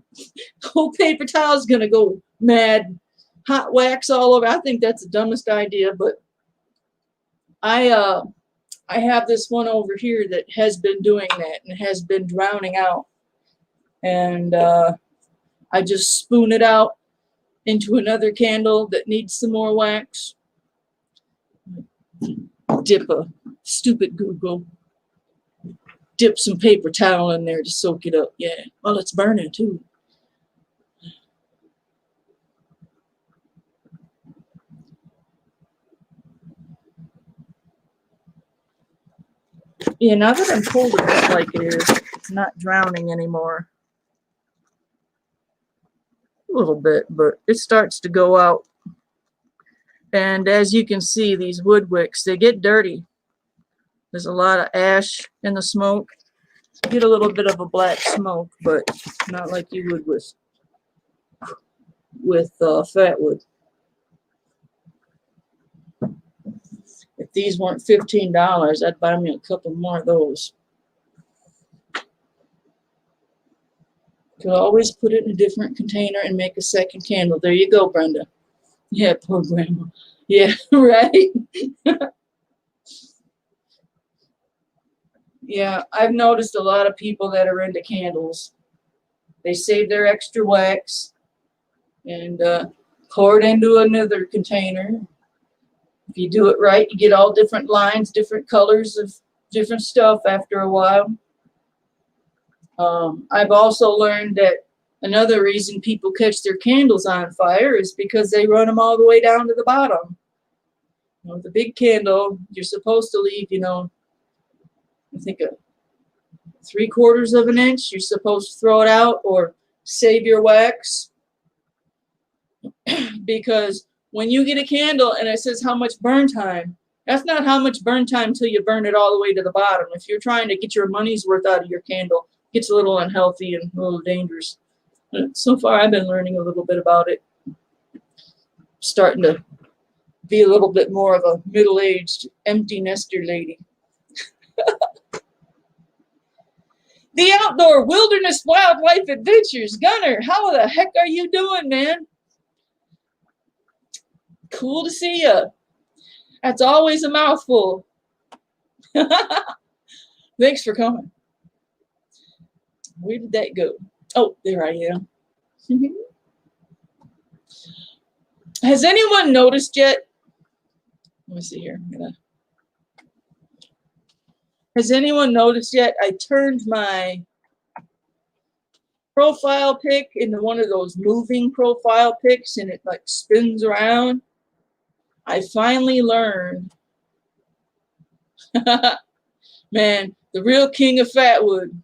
whole paper towel is gonna go mad. Hot wax all over. I think that's the dumbest idea, but I have this one over here that has been doing that and has been drowning out. And I just spoon it out into another candle that needs some more wax. Dip a stupid Google. Dip some paper towel in there to soak it up. Yeah. Well, it's burning too. Yeah, now that I'm holding it like it is, it's not drowning anymore. A little bit, but it starts to go out. And as you can see, these wood wicks, they get dirty. There's a lot of ash in the smoke. You get a little bit of a black smoke, but not like you would with fat wood. If these weren't $15, I'd buy me a couple more of those. Could always put it in a different container and make a second candle. There you go, Brenda. Yeah, poor Grandma. Yeah, right? Yeah, I've noticed a lot of people that are into candles. They save their extra wax and pour it into another container. If you do it right, you get all different lines, different colors of different stuff after a while. I've also learned that another reason people catch their candles on fire is because they run them all the way down to the bottom. You know, the big candle, you're supposed to leave, you know, I think a 3/4 of an inch. You're supposed to throw it out or save your wax. Because when you get a candle and it says how much burn time, that's not how much burn time until you burn it all the way to the bottom. If you're trying to get your money's worth out of your candle, it gets a little unhealthy and a little dangerous. But so far, I've been learning a little bit about it. Starting to be a little bit more of a middle-aged empty nester lady. The Outdoor Wilderness Wildlife Adventures. Gunner, how the heck are you doing, man? Cool to see you. That's always a mouthful. Thanks for coming. Where did that go? Oh, there I am. Has anyone noticed yet? Let me see here. Has anyone noticed yet? I turned my profile pic into one of those moving profile pics and it like spins around. I finally learned, man, the real king of fatwood.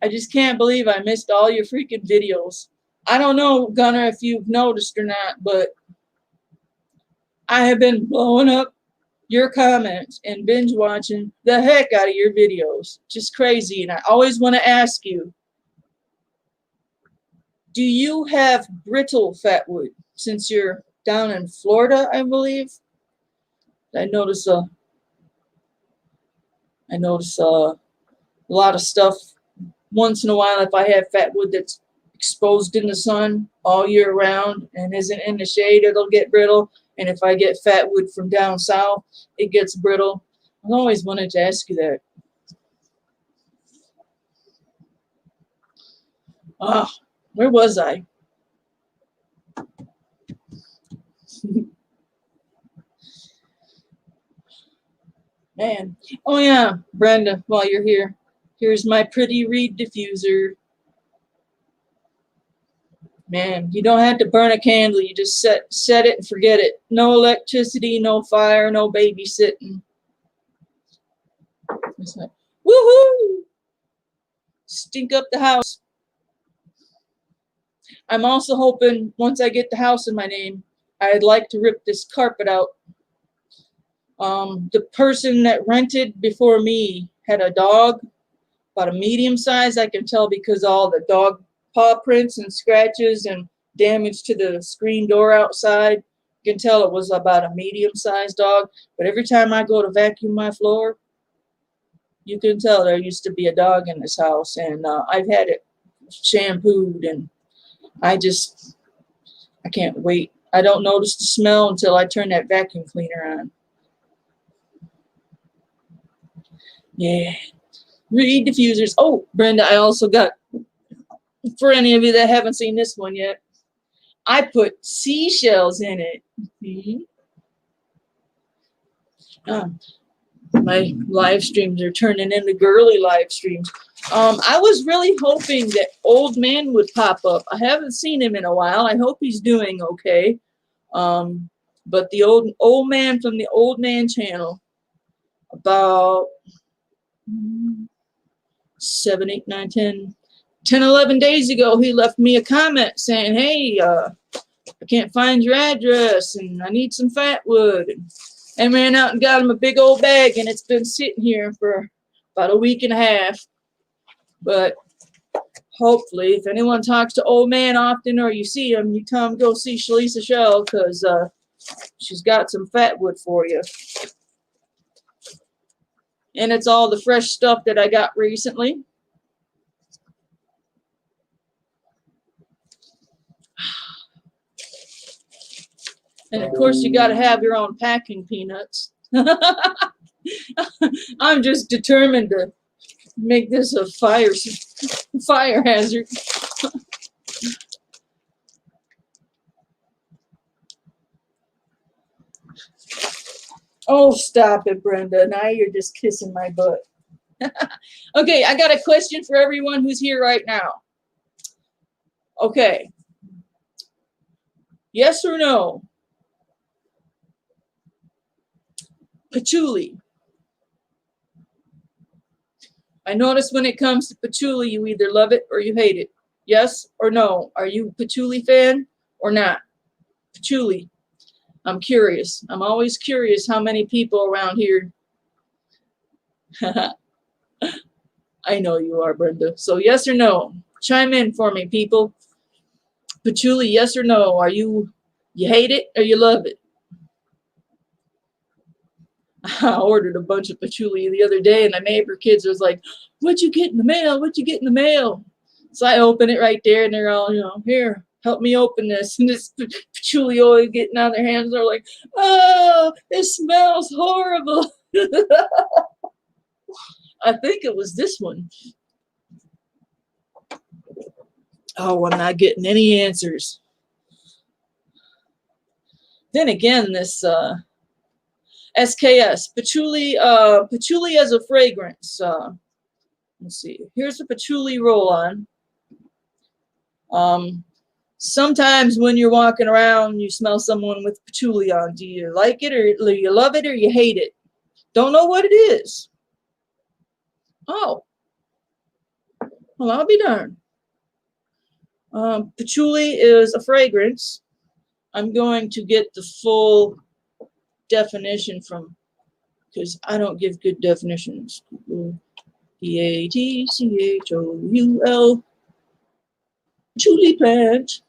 I just can't believe I missed all your freaking videos. I don't know, Gunner, if you've noticed or not, but I have been blowing up your comments and binge watching the heck out of your videos. Just crazy. And I always want to ask you, do you have brittle fatwood? Since you're down in Florida, I believe. I notice a lot of stuff once in a while. If I have fatwood that's exposed in the sun all year round and isn't in the shade, it'll get brittle. And if I get fatwood from down south, it gets brittle. I always wanted to ask you that. Ah, where was I? Man. Oh yeah, Brenda, while you're here, here's my pretty reed diffuser. Man, you don't have to burn a candle. You just set it and forget it. No electricity, no fire, no babysitting. It's like, woohoo! Stink up the house. I'm also hoping once I get the house in my name, I'd like to rip this carpet out. The person that rented before me had a dog, about a medium size. I can tell because all the dog paw prints and scratches and damage to the screen door outside. You can tell it was about a medium-sized dog. But every time I go to vacuum my floor, you can tell there used to be a dog in this house. And I've had it shampooed, and I can't wait. I don't notice the smell until I turn that vacuum cleaner on. Yeah. Reed diffusers. Oh, Brenda, I also got, for any of you that haven't seen this one yet, I put seashells in it. My live streams are turning into girly live streams. I was really hoping that Old Man would pop up. I haven't seen him in a while. I hope he's doing okay. But the old man from the Old Man channel, about 7, 8, 9, 10, 11 days ago, he left me a comment saying, hey, I can't find your address and I need some fatwood. And ran out and got him a big old bag, and it's been sitting here for about a week and a half. But hopefully, if anyone talks to Old Man often or you see him, you tell him go see Shlisa Shell, because she's got some fatwood for you. And it's all the fresh stuff that I got recently. And of course, you got to have your own packing peanuts. I'm just determined to make this a fire hazard. Oh, stop it, Brenda. Now you're just kissing my butt. Okay, I got a question for everyone who's here right now. Okay. Yes or no? Patchouli. I notice when it comes to patchouli, you either love it or you hate it. Yes or no? Are you a patchouli fan or not? Patchouli. I'm curious. I'm always curious how many people around here. I know you are, Brenda. So yes or no? Chime in for me, people. Patchouli, yes or no? Are you hate it or you love it? I ordered a bunch of patchouli the other day, and the neighbor kids was like, what'd you get in the mail? What'd you get in the mail? So I open it right there, and they're all, here, help me open this. And this patchouli oil getting out of their hands. They're like, oh, it smells horrible. I think it was this one. Oh, I'm not getting any answers. Then again, this SKS, patchouli as a fragrance. Let's see. Here's a patchouli roll-on. Sometimes when you're walking around, you smell someone with patchouli on. Do you like it, or you love it, or you hate it? Don't know what it is. Oh. Well, I'll be darned. Patchouli is a fragrance. I'm going to get the full definition from, because I don't give good definitions. Patchoul. Patchouli plant.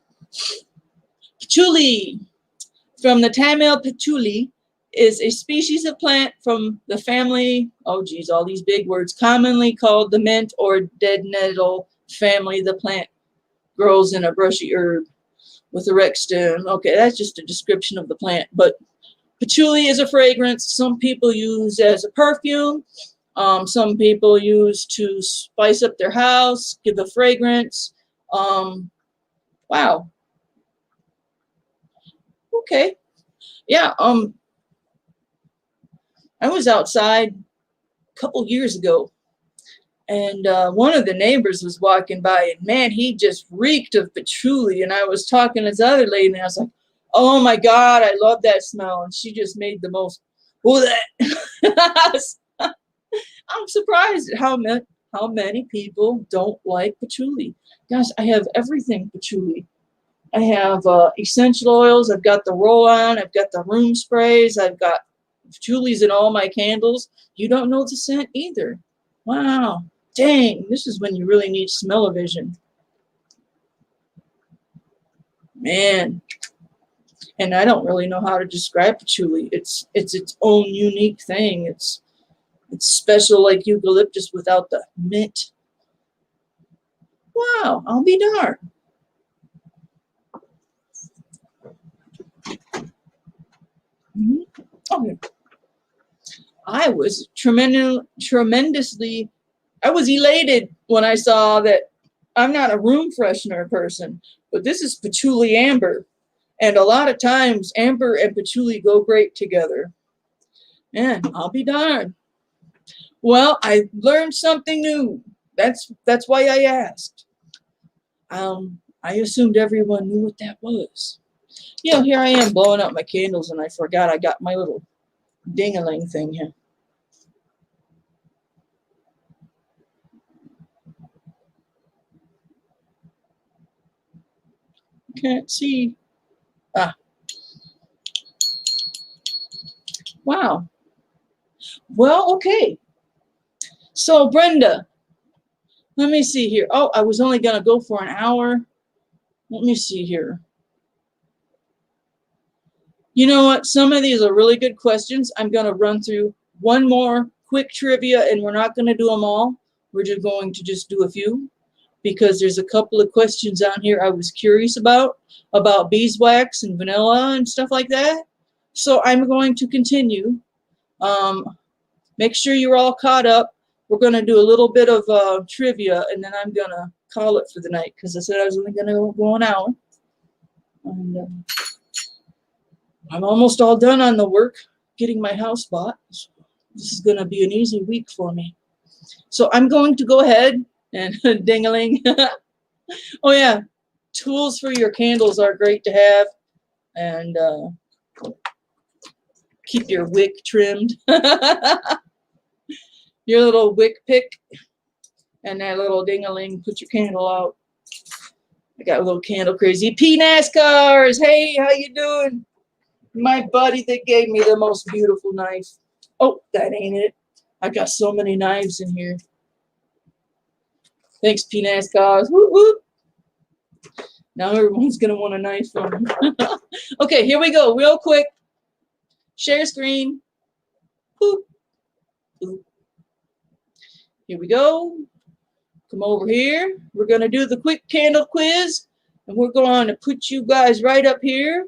Patchouli, from the Tamil patchouli, is a species of plant from the family, oh geez, all these big words, commonly called the mint or dead nettle family. The plant grows in a brushy herb with erect stem. Okay, that's just a description of the plant, but patchouli is a fragrance some people use as a perfume. Some people use to spice up their house, give a fragrance. Wow. Okay. Yeah. I was outside a couple years ago, and one of the neighbors was walking by, and man, he just reeked of patchouli. And I was talking to this other lady, and I was like, "Oh my God, I love that smell!" And she just made the most. I'm surprised at how many people don't like patchouli. Gosh, I have everything patchouli. I have essential oils. I've got the roll-on. I've got the room sprays. I've got patchoulis in all my candles. You don't know the scent either. Wow. Dang, this is when you really need smell-o-vision. Man. And I don't really know how to describe patchouli. It's its own unique thing. It's special like eucalyptus without the mint. Wow, I'll be darned. Okay. I was tremendously, I was elated when I saw that I'm not a room freshener person, but this is patchouli amber. And a lot of times amber and patchouli go great together. Man, I'll be darned. Well, I learned something new. That's why I asked. I assumed everyone knew what that was. You know, here I am blowing out my candles, and I forgot I got my little ding-a-ling thing here. Can't see. Ah. Wow. Well, okay. So, Brenda, let me see here. Oh, I was only going to go for an hour. Let me see here. You know what? Some of these are really good questions. I'm going to run through one more quick trivia, and we're not going to do them all. We're just going to just do a few, because there's a couple of questions on here I was curious about beeswax and vanilla and stuff like that. So I'm going to continue. Make sure you're all caught up. We're going to do a little bit of trivia, and then I'm going to call it for the night, because I said I was only going to go an hour. And I'm almost all done on the work, getting my house bought. So this is going to be an easy week for me. So I'm going to go ahead and ding-a-ling. Oh yeah, tools for your candles are great to have, and keep your wick trimmed. Your little wick pick and that little ding-a-ling, put your candle out. I got a little candle crazy. P-NASCARs, hey, how you doing? My buddy that gave me the most beautiful knife. Oh, that ain't it. I got so many knives in here. Thanks, P-NASCARs. Whoop, whoop. Now everyone's going to want a knife from me. Okay, here we go. Real quick. Share screen. Boop. Boop. Here we go. Come over here. We're going to do the quick candle quiz. And we're going to put you guys right up here.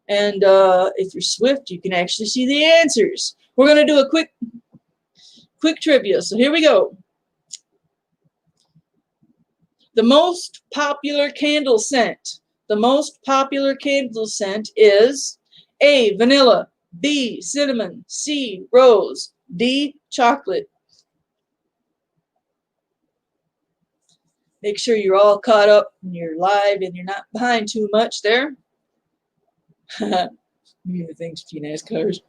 And if you're swift, you can actually see the answers. We're going to do a quick trivia. So here we go. The most popular candle scent. The most popular candle scent is A, vanilla, B, cinnamon, C, rose, D, chocolate. Make sure you're all caught up and you're live and you're not behind too much there. Thanks, P-NASCARs.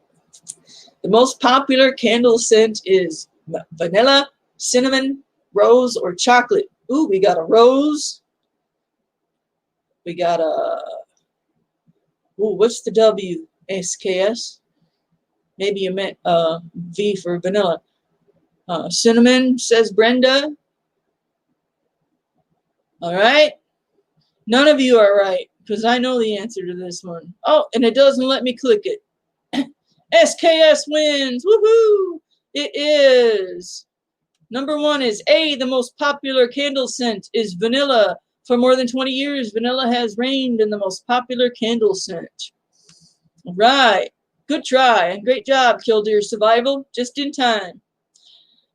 The most popular candle scent is vanilla, cinnamon, rose, or chocolate. Ooh, we got a rose. We got a, ooh, what's the W? SKS. Maybe you meant V for vanilla. Cinnamon, says Brenda. All right. None of you are right, because I know the answer to this one. Oh, and it doesn't let me click it. SKS wins. Woohoo! It is. Number 1 is A. The most popular candle scent is vanilla. For more than 20 years, vanilla has reigned in the most popular candle scent. All right. Good try and great job, Killdeer Survival. Just in time.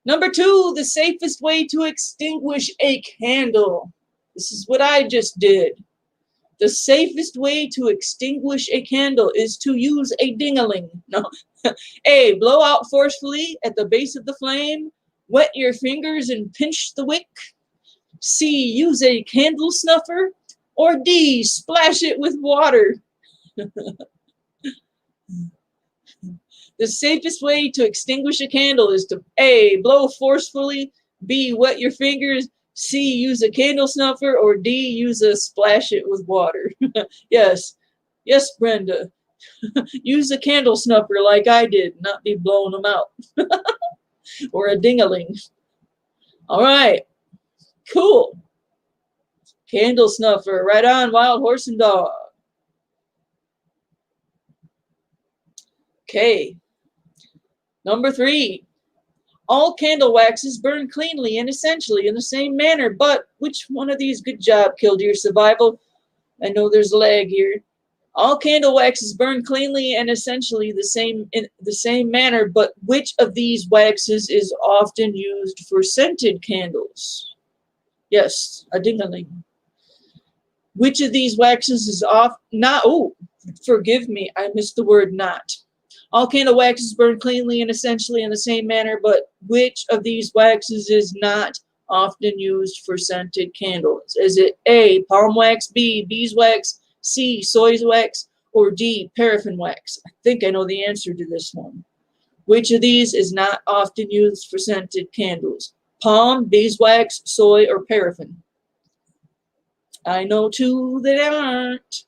Number 2, the safest way to extinguish a candle. This is what I just did. The safest way to extinguish a candle is to use a ding-a-ling. No. A. Blow out forcefully at the base of the flame. Wet your fingers and pinch the wick. C. Use a candle snuffer. Or D. Splash it with water. The safest way to extinguish a candle is to A. Blow forcefully. B. Wet your fingers. C. Use a candle snuffer. Or D. Use a splash it with water. Yes. Yes, Brenda. Use a candle snuffer like I did, not be blowing them out. Or a ding-a-ling. All right. Cool. Candle snuffer. Right on, Wild Horse and Dog. Okay. Number 3. All candle waxes burn cleanly and essentially in the same manner, but which one of these? Good job, Killdeer Survival. I know there's a lag here. All candle waxes burn cleanly and essentially in the same manner, but which of these waxes is often used for scented candles? Yes, a ding-a-ling. Which of these waxes is forgive me, I missed the word not. All candle waxes burn cleanly and essentially in the same manner, but which of these waxes is not often used for scented candles? Is it A, palm wax, B, beeswax, C, soy wax, or D, paraffin wax? I think I know the answer to this one. Which of these is not often used for scented candles? Palm, beeswax, soy, or paraffin? I know 2 that aren't.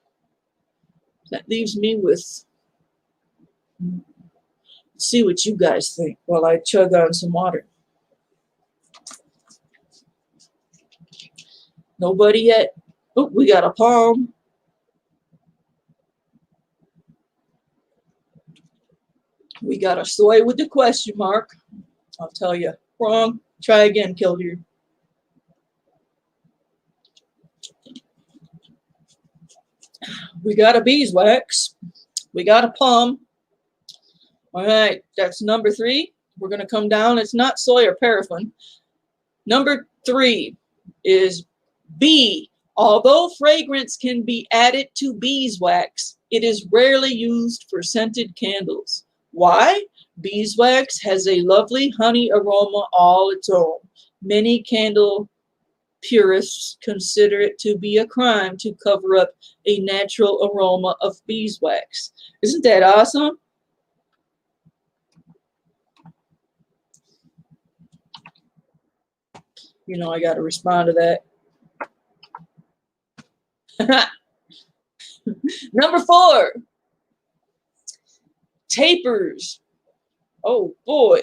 That leaves me with... Let's see what you guys think while I chug on some water. Nobody yet? Oh, we got a palm. We got a soy with the question mark. I'll tell you. Wrong. Try again, Killdeer. We got a beeswax. We got a palm. All right, that's number 3. We're going to come down. It's not soy or paraffin. Number 3 is B. Although fragrance can be added to beeswax, it is rarely used for scented candles. Why? Beeswax has a lovely honey aroma all its own. Many candle purists consider it to be a crime to cover up a natural aroma of beeswax. Isn't that awesome? You know, I got to respond to that. Number 4. Tapers. Oh, boy.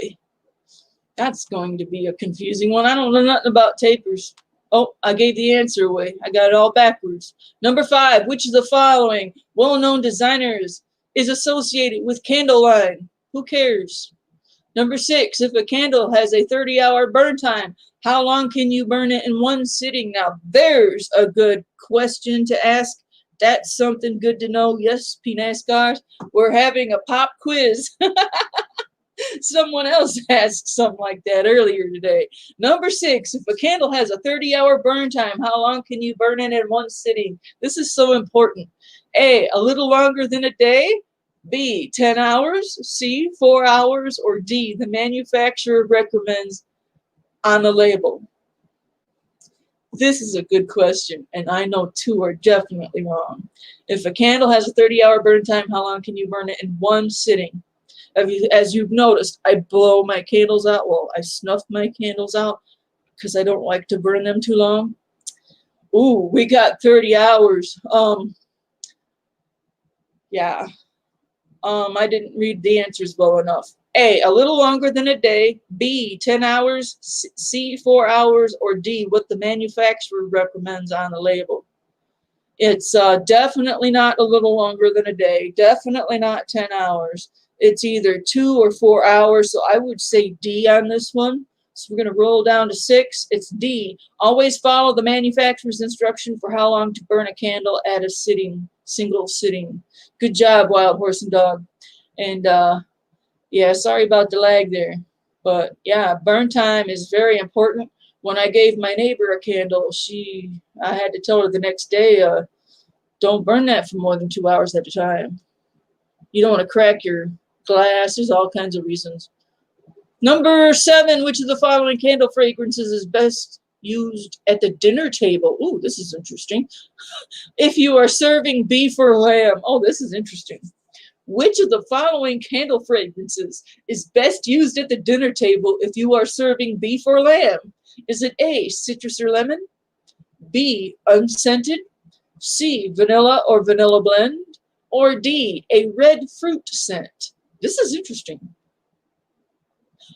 That's going to be a confusing one. I don't know nothing about tapers. Oh, I gave the answer away. I got it all backwards. Number 5. Which of the following well-known designers is associated with candle line? Who cares? Number 6. If a candle has a 30-hour burn time, how long can you burn it in one sitting? Now, there's a good question to ask. That's something good to know. Yes, PNASCARs, we're having a pop quiz. Someone else asked something like that earlier today. Number 6, if a candle has a 30-hour burn time, how long can you burn it in one sitting? This is so important. A, a little longer than a day. B, 10 hours. C, 4 hours. Or D, the manufacturer recommends on the label. This is a good question, and I know 2 are definitely wrong. If a candle has a 30-hour burn time, how long can you burn it in one sitting? As you've noticed, I blow my candles out. Well, I snuff my candles out because I don't like to burn them too long. Ooh, we got 30 hours. Yeah. I didn't read the answers well enough. A little longer than a day. B, 10 hours. C, 4 hours. Or D, what the manufacturer recommends on the label. It's definitely not a little longer than a day. Definitely not 10 hours. It's either 2 or 4 hours. So I would say D on this one. So we're going to roll down to 6. It's D. Always follow the manufacturer's instruction for how long to burn a candle at a single sitting. Good job, Wild Horse and Dog. And yeah, sorry about the lag there. But yeah, burn time is very important. When I gave my neighbor a candle, I had to tell her the next day, don't burn that for more than 2 hours at a time. You don't want to crack your glass. There's all kinds of reasons. Number 7, which of the following candle fragrances is best used at the dinner table? Ooh, this is interesting. If you are serving beef or lamb. Oh, this is interesting. Which of the following candle fragrances is best used at the dinner table if you are serving beef or lamb? Is it A, citrus or lemon? B, unscented? C, vanilla or vanilla blend? Or D, a red fruit scent? This is interesting.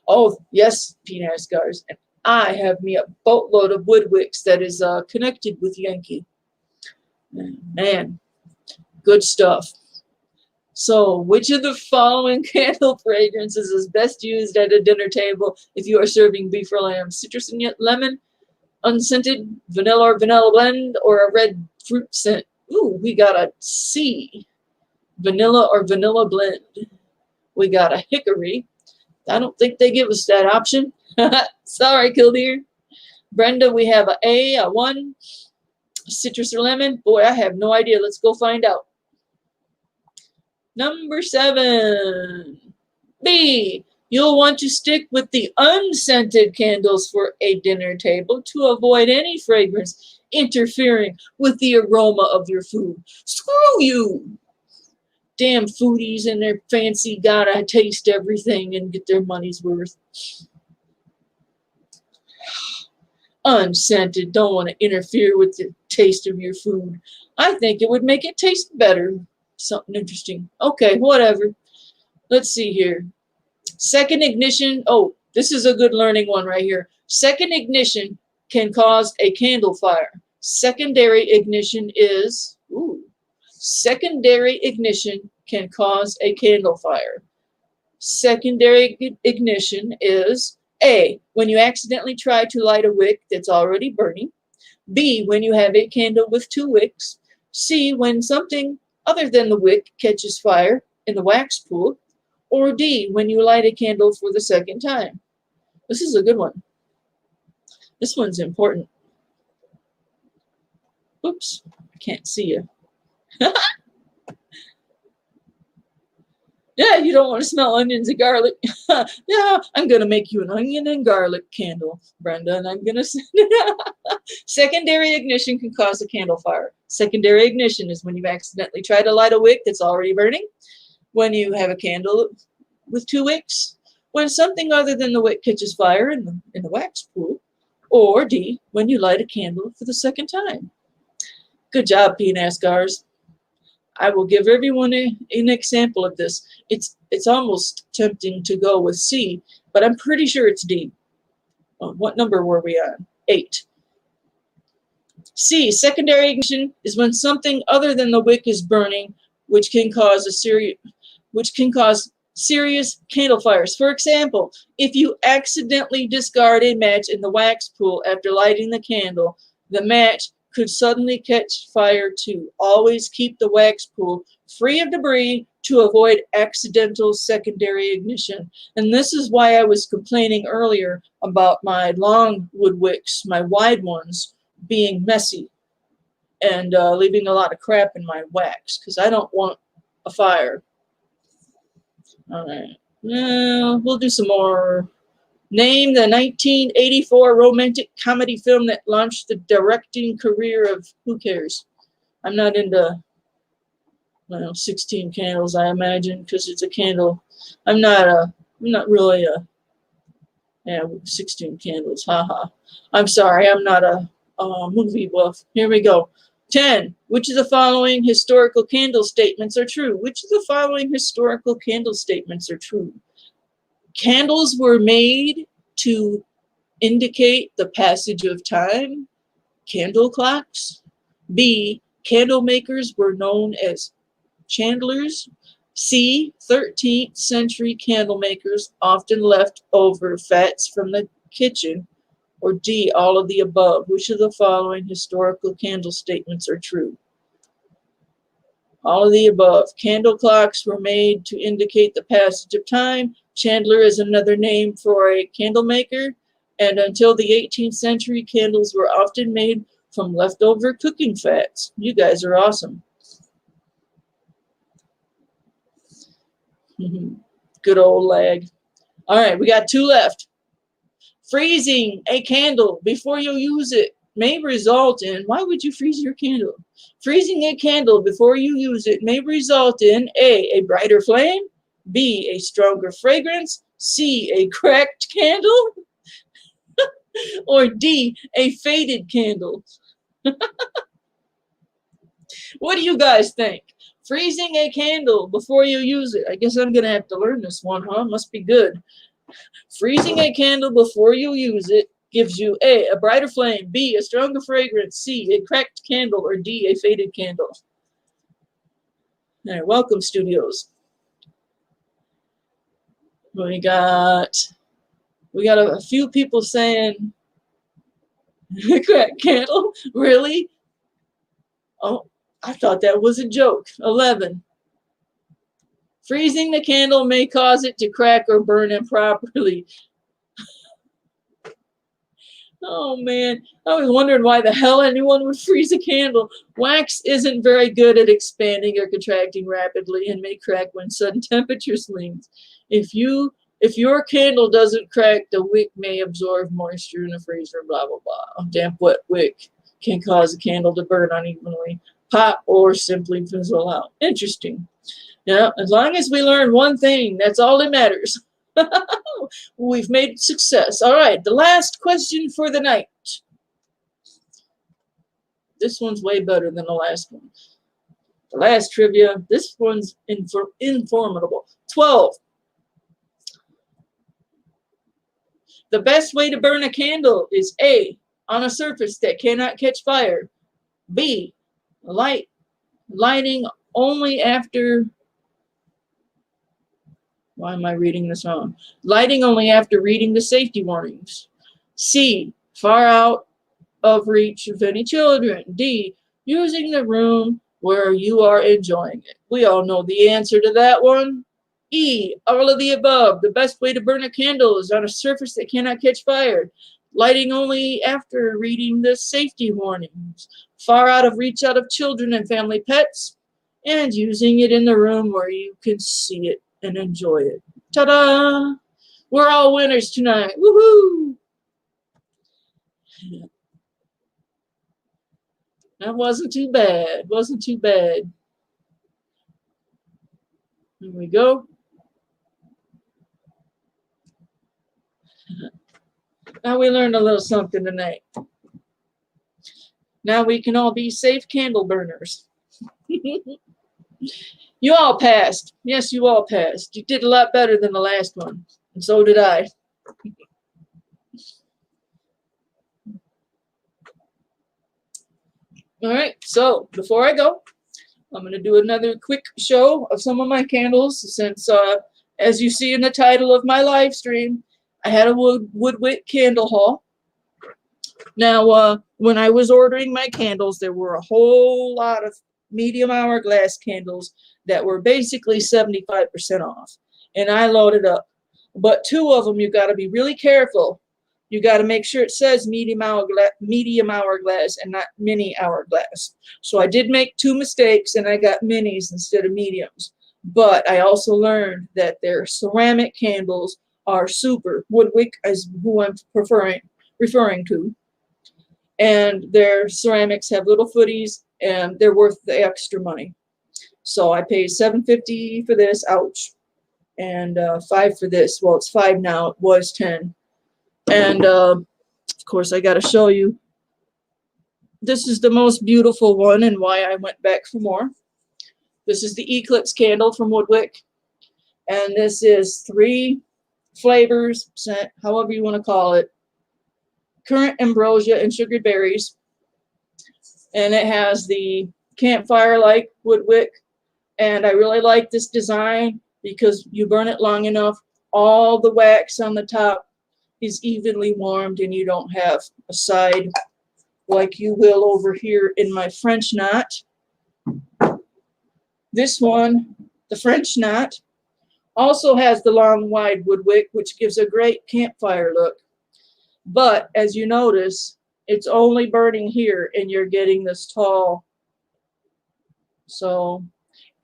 Oh, yes, peanut scars. And I have me a boatload of WoodWicks that is connected with Yankee. Man, good stuff. So, which of the following candle fragrances is best used at a dinner table if you are serving beef or lamb? Citrus and lemon, unscented, vanilla or vanilla blend, or a red fruit scent? Ooh, we got a C, vanilla or vanilla blend. We got a hickory. I don't think they give us that option. Sorry, Kildare. Brenda, we have a 1, citrus or lemon. Boy, I have no idea. Let's go find out. Number 7, B. You'll want to stick with the unscented candles for a dinner table to avoid any fragrance interfering with the aroma of your food. Screw you! Damn foodies and their fancy gotta taste everything and get their money's worth. Unscented, don't want to interfere with the taste of your food. I think it would make it taste better. Something interesting. Okay, whatever. Let's see here. Second ignition. Oh, this is a good learning one right here. Second ignition can cause a candle fire. Secondary ignition is... Secondary ignition can cause a candle fire. Secondary ignition is A, when you accidentally try to light a wick that's already burning. B, when you have a candle with 2 wicks. C, when something other than the wick catches fire in the wax pool. Or D, when you light a candle for the second time. This is a good one. This one's important. Oops, I can't see you. Yeah, you don't want to smell onions and garlic. Yeah, I'm going to make you an onion and garlic candle, Brenda, and I'm going to send it out. Secondary ignition can cause a candle fire. Secondary ignition is when you accidentally try to light a wick that's already burning, when you have a candle with 2 wicks, when something other than the wick catches fire in the wax pool, or D, when you light a candle for the second time. Good job, PNASCARs. I will give everyone an example of this. It's almost tempting to go with C, but I'm pretty sure it's D. Oh, what number were we on? 8. C, secondary ignition is when something other than the wick is burning, which can cause serious candle fires. For example, if you accidentally discard a match in the wax pool after lighting the candle, the match could suddenly catch fire too. Always keep the wax pool free of debris to avoid accidental secondary ignition. And this is why I was complaining earlier about my long wood wicks, my wide ones, being messy and leaving a lot of crap in my wax, because I don't want a fire. All right. We'll do some more. Name the 1984 romantic comedy film that launched the directing career of... Who cares? I'm not into 16 candles, I imagine, because it's a candle. I'm not really a... Yeah, 16 candles, haha. I'm sorry, I'm not a movie buff. Here we go. 10. Which of the following historical candle statements are true? Which of the following historical candle statements are true? Candles were made to indicate the passage of time. Candle clocks. B. Candle makers were known as chandlers. C. 13th century candle makers often left over fats from the kitchen. Or D. All of the above. Which of the following historical candle statements are true? All of the above. Candle clocks were made to indicate the passage of time. Chandler is another name for a candle maker. And until the 18th century, candles were often made from leftover cooking fats. You guys are awesome. Good old lag. All right, we got 2 left. Freezing a candle before you use it may result in, why would you freeze your candle? Freezing a candle before you use it may result in A, brighter flame, B, a stronger fragrance, C, a cracked candle, or D, a faded candle. What do you guys think? Freezing a candle before you use it. I guess I'm going to have to learn this one, huh? Must be good. Freezing a candle before you use it gives you A, a brighter flame, B, a stronger fragrance, C, a cracked candle, or D, a faded candle. All right, welcome, studios. We got a few people saying cracked candle. Really? Oh, I thought that was a joke. 11. Freezing the candle may cause it to crack or burn improperly. Oh man, I was wondering why the hell anyone would freeze a candle. Wax isn't very good at expanding or contracting rapidly and may crack when sudden temperature swings. If your candle doesn't crack, the wick may absorb moisture in the freezer, blah, blah, blah. A damp, wet wick can cause a candle to burn unevenly, pop, or simply fizzle out. Interesting. Yeah, as long as we learn one thing, that's all that matters. We've made success. All right, the last question for the night. This one's way better than the last one. The last trivia, this one's informative. 12. The best way to burn a candle is A, on a surface that cannot catch fire. B, lighting only after... Why am I reading this wrong? Lighting only after reading the safety warnings. C, far out of reach of any children. D, using the room where you are enjoying it. We all know the answer to that one. E, all of the above. The best way to burn a candle is on a surface that cannot catch fire. Lighting only after reading the safety warnings. Far out of reach out of children and family pets. And using it in the room where you can see it and enjoy it. Ta-da! We're all winners tonight. Woohoo! That wasn't too bad. Wasn't too bad. Here we go. Now we learned a little something tonight. Now we can all be safe candle burners. You all passed. Yes, you all passed. You did a lot better than the last one. And so did I. All right, so before I go, I'm going to do another quick show of some of my candles since, as you see in the title of my live stream, I had a WoodWick candle haul. Now, when I was ordering my candles, there were a whole lot of medium hourglass candles that were basically 75% off. And I loaded up. But 2 of them, you got to be really careful. You got to make sure it says medium hourglass and not mini hourglass. So I did make 2 mistakes and I got minis instead of mediums. But I also learned that their ceramic candles are super. WoodWick is who I'm referring to. And their ceramics have little footies and they're worth the extra money. So I paid $7.50 for this, ouch, and $5 for this. Well, it's $5 now. It was $10. And of course, I got to show you this is the most beautiful one and why I went back for more. This is the Eclipse Candle from WoodWick. And this is 3 flavors, scent, however you want to call it. Currant ambrosia and sugared berries. And it has the campfire-like woodwick. And I really like this design because you burn it long enough, all the wax on the top is evenly warmed and you don't have a side like you will over here in my French knot. This one, the French knot, also has the long wide woodwick, which gives a great campfire look. But as you notice, it's only burning here and you're getting this tall. So,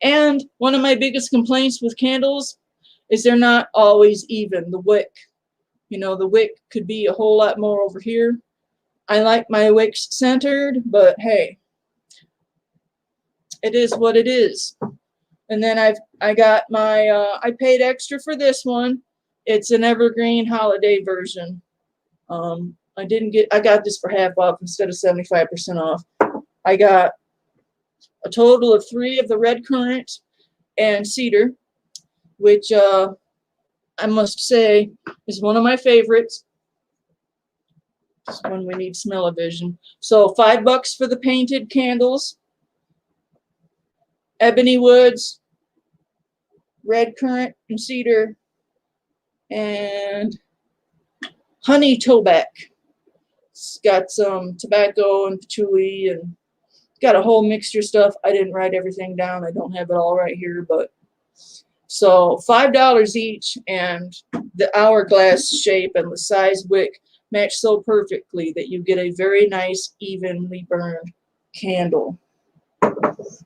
and one of my biggest complaints with candles is they're not always even, the wick. You know, the wick could be a whole lot more over here. I like my wicks centered, but hey, it is what it is. And then I got my, I paid extra for this one. It's an Evergreen Holiday version. I got this for half off instead of 75% off. I got a total of 3 of the red currant and cedar, which I must say is one of my favorites. This one we need smell-o-vision. So $5 for the painted candles, ebony woods, red currant and cedar, and honey tobacco. It's got some tobacco and patchouli and got a whole mixture of stuff. I didn't write everything down. I don't have it all right here, but so $5 each, and the hourglass shape and the size wick match so perfectly that you get a very nice evenly burned candle.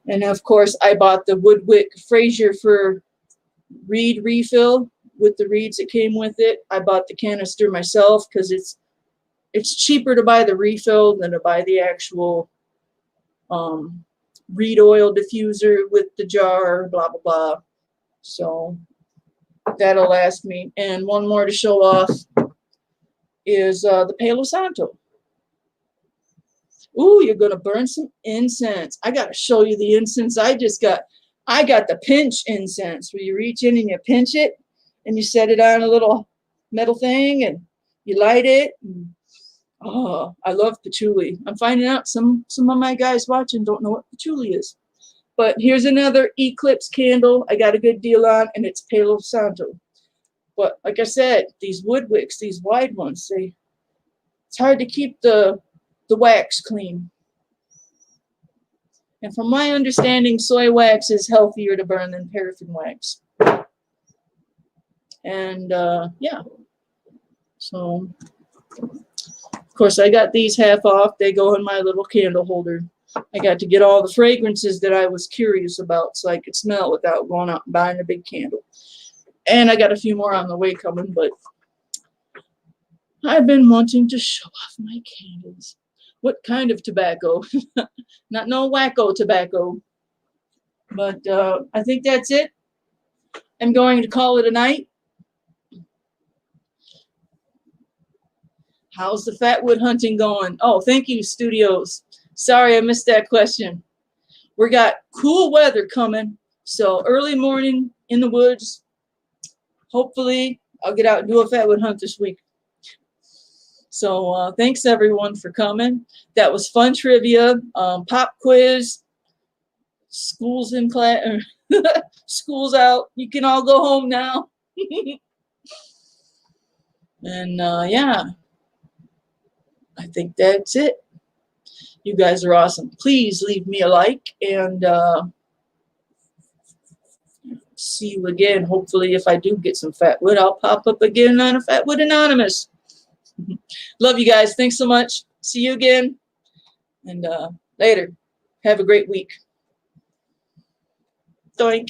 And of course I bought the WoodWick Fraser for reed refill with the reeds that came with it. I bought the canister myself because it's cheaper to buy the refill than to buy the actual reed oil diffuser with the jar, blah blah blah. So that'll last me. And one more to show off is the Palo Santo. Ooh, you're gonna burn some incense. I gotta show you the incense I just got. I got the pinch incense where you reach in and you pinch it and you set it on a little metal thing and you light it. And, oh, I love patchouli. I'm finding out some of my guys watching don't know what patchouli is. But here's another Eclipse candle I got a good deal on, and it's Palo Santo. But like I said, these wood wicks, these wide ones, it's hard to keep the wax clean. And from my understanding, soy wax is healthier to burn than paraffin wax. And yeah, so of course I got these half off. They go in my little candle holder. I got to get all the fragrances that I was curious about so I could smell without going out and buying a big candle. And I got a few more on the way coming, but I've been wanting to show off my candles. What kind of tobacco? Not no wacko tobacco. But I think that's it. I'm going to call it a night. How's the fatwood hunting going? Oh, thank you, Studios. Sorry I missed that question. We got cool weather coming, so early morning in the woods. Hopefully, I'll get out and do a fatwood hunt this week. So thanks everyone for coming. That was fun trivia, pop quiz. School's in class. School's out. You can all go home now. And yeah, I think that's it. You guys are awesome. Please leave me a like and see you again. Hopefully, if I do get some fatwood, I'll pop up again on a Fatwood Anonymous. Love you guys. Thanks so much. See you again. And later. Have a great week. Doink.